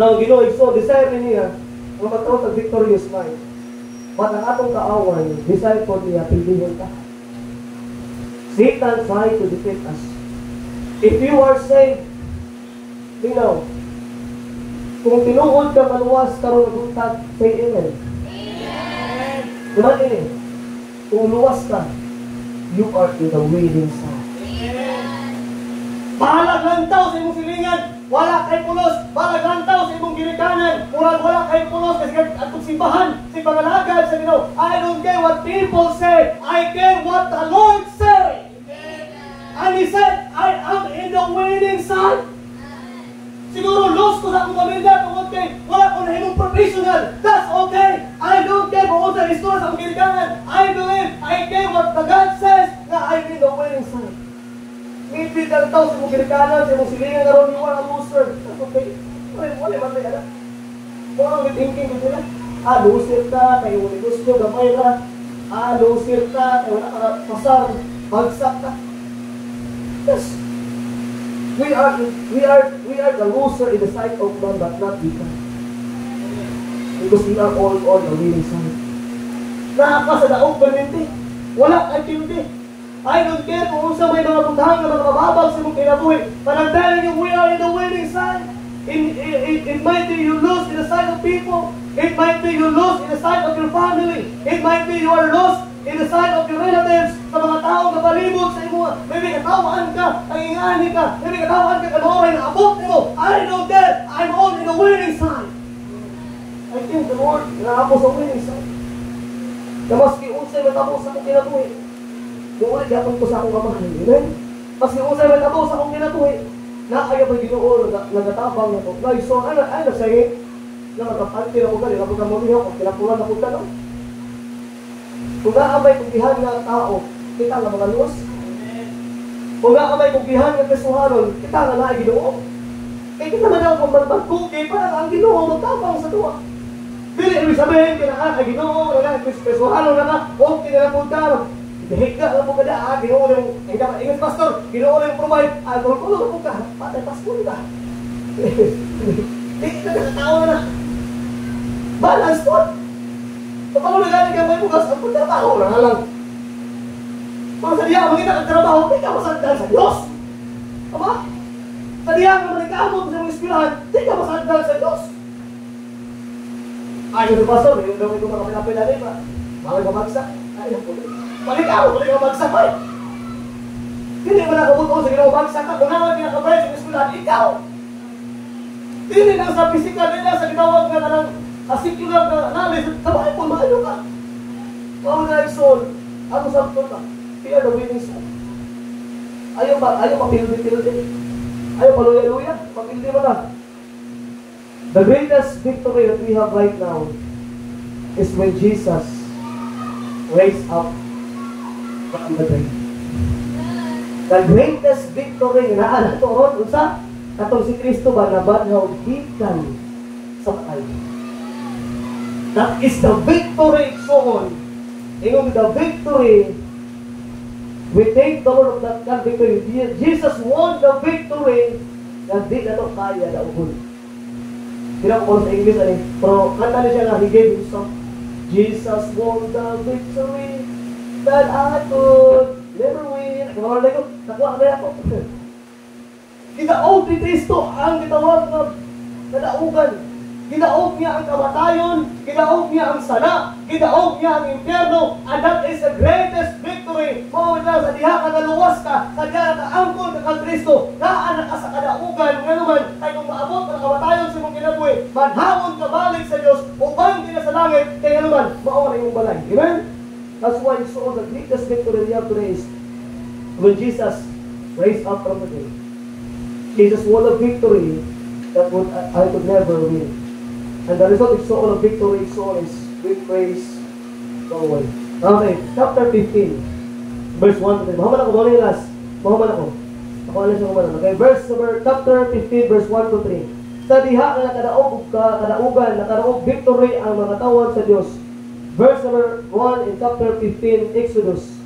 Now, Ginoo so desire niya nga magkaroon sa victorious life. But ang atong kaaway, desire po niya pildihin ka. Satan tried to defeat us. If you are saved, you know, kung tinuod ka maluwas karon ng buntag, say amen. Amen. Diba ini? Kung luwas ka, you are in the winning side. Amen. Bahalag lang tao sa imong silingan, wala kay pulos. Bahalag lang tao sa imong ginikanan, wala kay pulos kasi atong simbahan, si pangalagad sa Ginoo. I don't care what people say, I care what the Lord say. And He said, I am in the winning side. Siguro lost ko sa akong pamilya tungod kay wala ko nahimong professional. That's okay. I don't care kung sa istorya sa akong ginikanan. I believe, I care what the God says na I'm in the winning side. Maybe ka tao sa mong ginikanan, sa mong silingan karon you are a loser. That's okay. Wala man tayo na. Kung ang thinking ko sila, loser ka, kayo wala gusto, gamay ka. Loser ka, kayo wala ka pasar, bagsak ka. Yes. We are the loser in the sight of God, but not we can. Because we are all on the winning side. Nakaka sa daog perminti. Wala kay pinti. I don't care kung sa may mga butang na makababag sa mong kinabuhi. But I'm telling you, we are in the winning side. It might be you lose in the sight of people. It might be you lose in the sight of your family. It might be you are lost in the sight of your relatives, sa mga taong nabalibog sa imo. Maybe katawaan ka, nangingani ka, maybe katawaan ka, kanoray na abot mo. I don't care, I'm all in the winning side. I think the Lord na ako sa winning side. Kamaski unsay matapos sa akong kinabuhi, doon yapon ko sa akong amahan. Amen? Maski unsay matapos sa akong kinabuhi, nakaya pa Ginoo nagatabang na to. Guys, so I'm not saying na magkapanti na ko gali, kapag kamuliho, kung kinapulan na ko ka, no? Kung naamay kugihan nga tao, kita nga mga luwas. Kung naamay kugihan nga kasuharon, kita nga na Ginoo. Kaya kita man ako kung magbagkugi, parang ang Ginoo magtabang sa tuwa. Dili, ibig sabihin, kinaan ay Ginoo, kasuharon na ka, okay na lang punta. Dihig ka lang po ka na, Ginoo na yung, ingat pastor, Ginoo na yung provide, tulkulo na po ka, patay paskul ka. Hindi ka nakatao na. Balance po. Kapag nagaling ka may bukas, ang trabaho na nga lang. Kung sa diya, magkita ang trabaho, hindi ka masagdal sa Diyos. Tama? Sa diya, kung nagkamot sa mga eskwelahan, hindi ka masagdal sa Diyos. Ayaw sa pastor, yung gawin ko mga pinapila rin ba? Bakit mamagsak? Ayaw po. Balik ka mamagsak pa eh. Hindi mo nakabuto sa ginawa mamagsak ka. Kung naman pinakabayad sa eskwelahan, ikaw. Hindi lang sa physical, hindi lang sa ginawag na ng secular na analysis, sabay po, maayo ka. Mga guys, ano sabi ko ba? We are the winning side. Ayaw mapildi-pildi. Ayaw paluya-luya. Mapildi mo na. The greatest victory that we have right now is when Jesus raised up from the grave. The greatest victory na anak to ron, unsa? Katong si Kristo ba na banhaw gikan sa patay. That is the victory, so on. Ingon the victory, we take the Lord of that victory. Jesus won the victory na di na ito kaya na uhul. Hindi ko sa English, pero kanta niya na, He gave himself. Jesus won the victory that I could never win. Kumawala ko, nakuha na ako. Ginaog ni Kristo ang gitawag na nadaugan. Ginaog niya ang kamatayon, ginaog niya ang sana, ginaog niya ang impyerno, and that is the greatest victory. Mawala sa diha ka naluwas ka, sa diha ka angkol ka kang Kristo, naan ka sa kadaugan, nga naman, tayo kung maabot ka ng kamatayon sa mong kinabuhi, manhamon ka balik sa Diyos, upang din sa langit, kaya naman, maawala yung balay. Amen? That's why it's all the greatest victory we have today is when Jesus raised up from the dead. Jesus won a victory that I could never win. And the result is all of victory, so is we praise the Lord. Okay, chapter 15, verse 1 to 3. Mahaman ako, mahaman yung last. Mahaman ako. Ako alam siya kumanan. Okay, chapter 15, verse 1 to 3. Sa diha na kadaugan, nakadaog victory ang mga tawag sa Diyos. Verse number 1 in chapter 15, Exodus.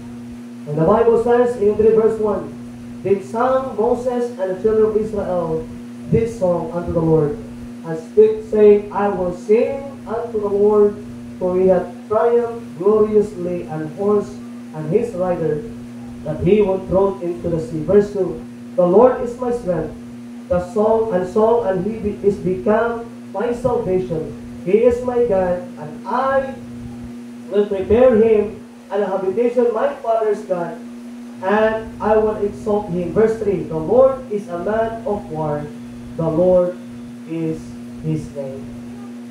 And the Bible says in verse 1, Then sang Moses and the children of Israel this song unto the Lord. and speak, saying, I will sing unto the Lord, for he hath triumphed gloriously, and horse and his rider, that he will throw into the sea. Verse 2, the Lord is my strength, the song, and he is become my salvation. He is my God, and I will prepare him an habitation, my father's God, and I will exalt him. Verse 3, the Lord is a man of war, the Lord is his name.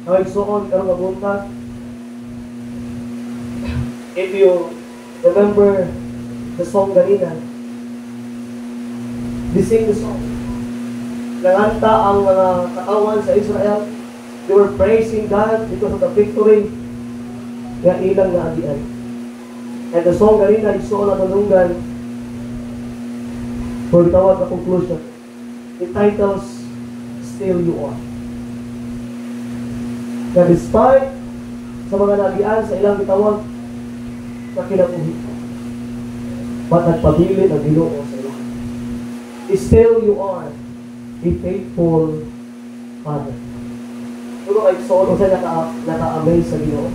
Now, igsoon, karong abuntag. If you remember the song ganina, they sing the song. Nanganta ang mga katawan sa Israel. They were praising God because of the victory nga ilang naagian. And the song ganina, igsoon na tanunggan, for tawag na conclusion. It titles, Still You Are. Na despite sa mga nagian sa ilang bitawag na kinabuhi, but nagpabilin ang Ginoo sa ilang. Still you are a faithful Father. Pero ay solo sa naka-amaze sa Ginoo.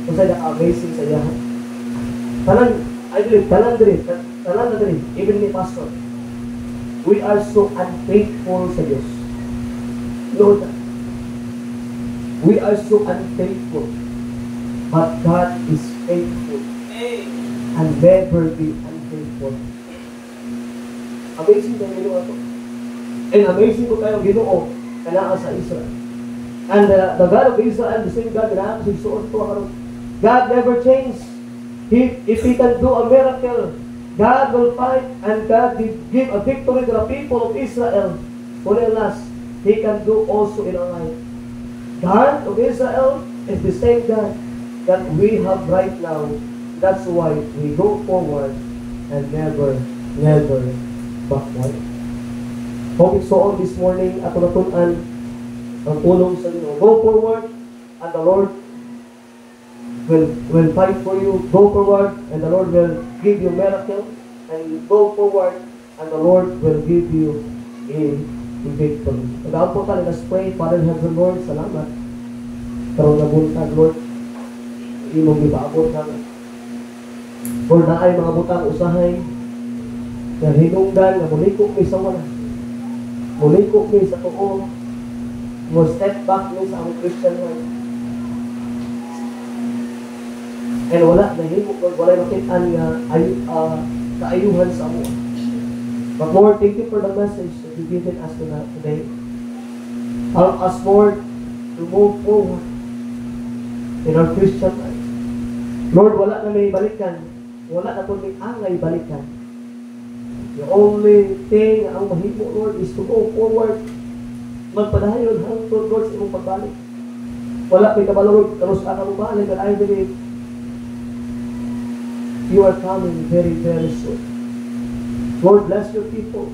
Kung sa naka-amazing sa iyahan. I believe, tanan na diri, even ni Pastor, we are so unfaithful sa Diyos. Lord, we are so unfaithful, but God is faithful and never be unfaithful. Amazing tayo Ginoo ito. And amazing ko tayo Ginoo kanaan sa Israel. And the God of Israel, the same God na sa suot ko, God never changed. If He can do a miracle, God will fight and God will give a victory to the people of Israel. For the last, He can do also in our life. God of Israel is the same God that we have right now. That's why we go forward and never backward. Hoping so on this morning, ato natunan ang pulong sa Ginoo. Go forward and the Lord will fight for you. Go forward and the Lord will give you miracle. And you go forward and the Lord will give you a victory. Pag-aampo ka, let us pray. Father in heaven, Lord, salamat. Karoon na buntag, Lord. Imong ibaabot na. Lord, na ay mga butang usahay na hinungdan na mulikok mi sa wala. Mulikok mi sa tuo. Mo step back mi sa among Christian life. And wala na himo, Lord, wala makitaan nga kaayuhan sa amo. But Lord, thank you for the message that you given us today. Help us, Lord, to move forward in our Christian life. Lord, wala na may balikan. Wala na po may angay balikan. The only thing ang mahimo, Lord, is to go forward. Magpadayon hangtod, Lord, sa imong pagbalik. Wala may kabalorog, karos ka balik, but I believe you are coming very, very soon. Lord, bless your people.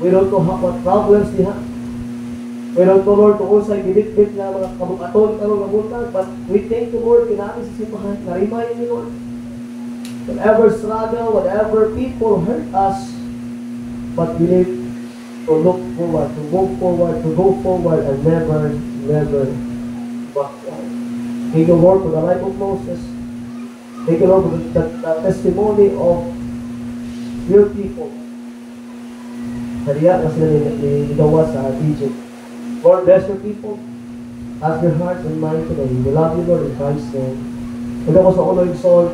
We don't know what problems they have. We don't know, Lord, kung sa'y gilitbit na mga kabukaton, karong nabuntag, but we thank you, Lord, kinabi sa simbahan. Na-remind me, Lord, whatever struggle, whatever people hurt us, but we need to look forward, to move forward, to go forward, and never backward. Thank you, Lord, for the life of Moses. Thank you, Lord, for the testimony of your people. Kaya na sila nigawa sa Egypt. Lord, bless your people. Have your hearts and mind today. We love you, Lord, in Christ's name. Ito ko sa ulo yung soul.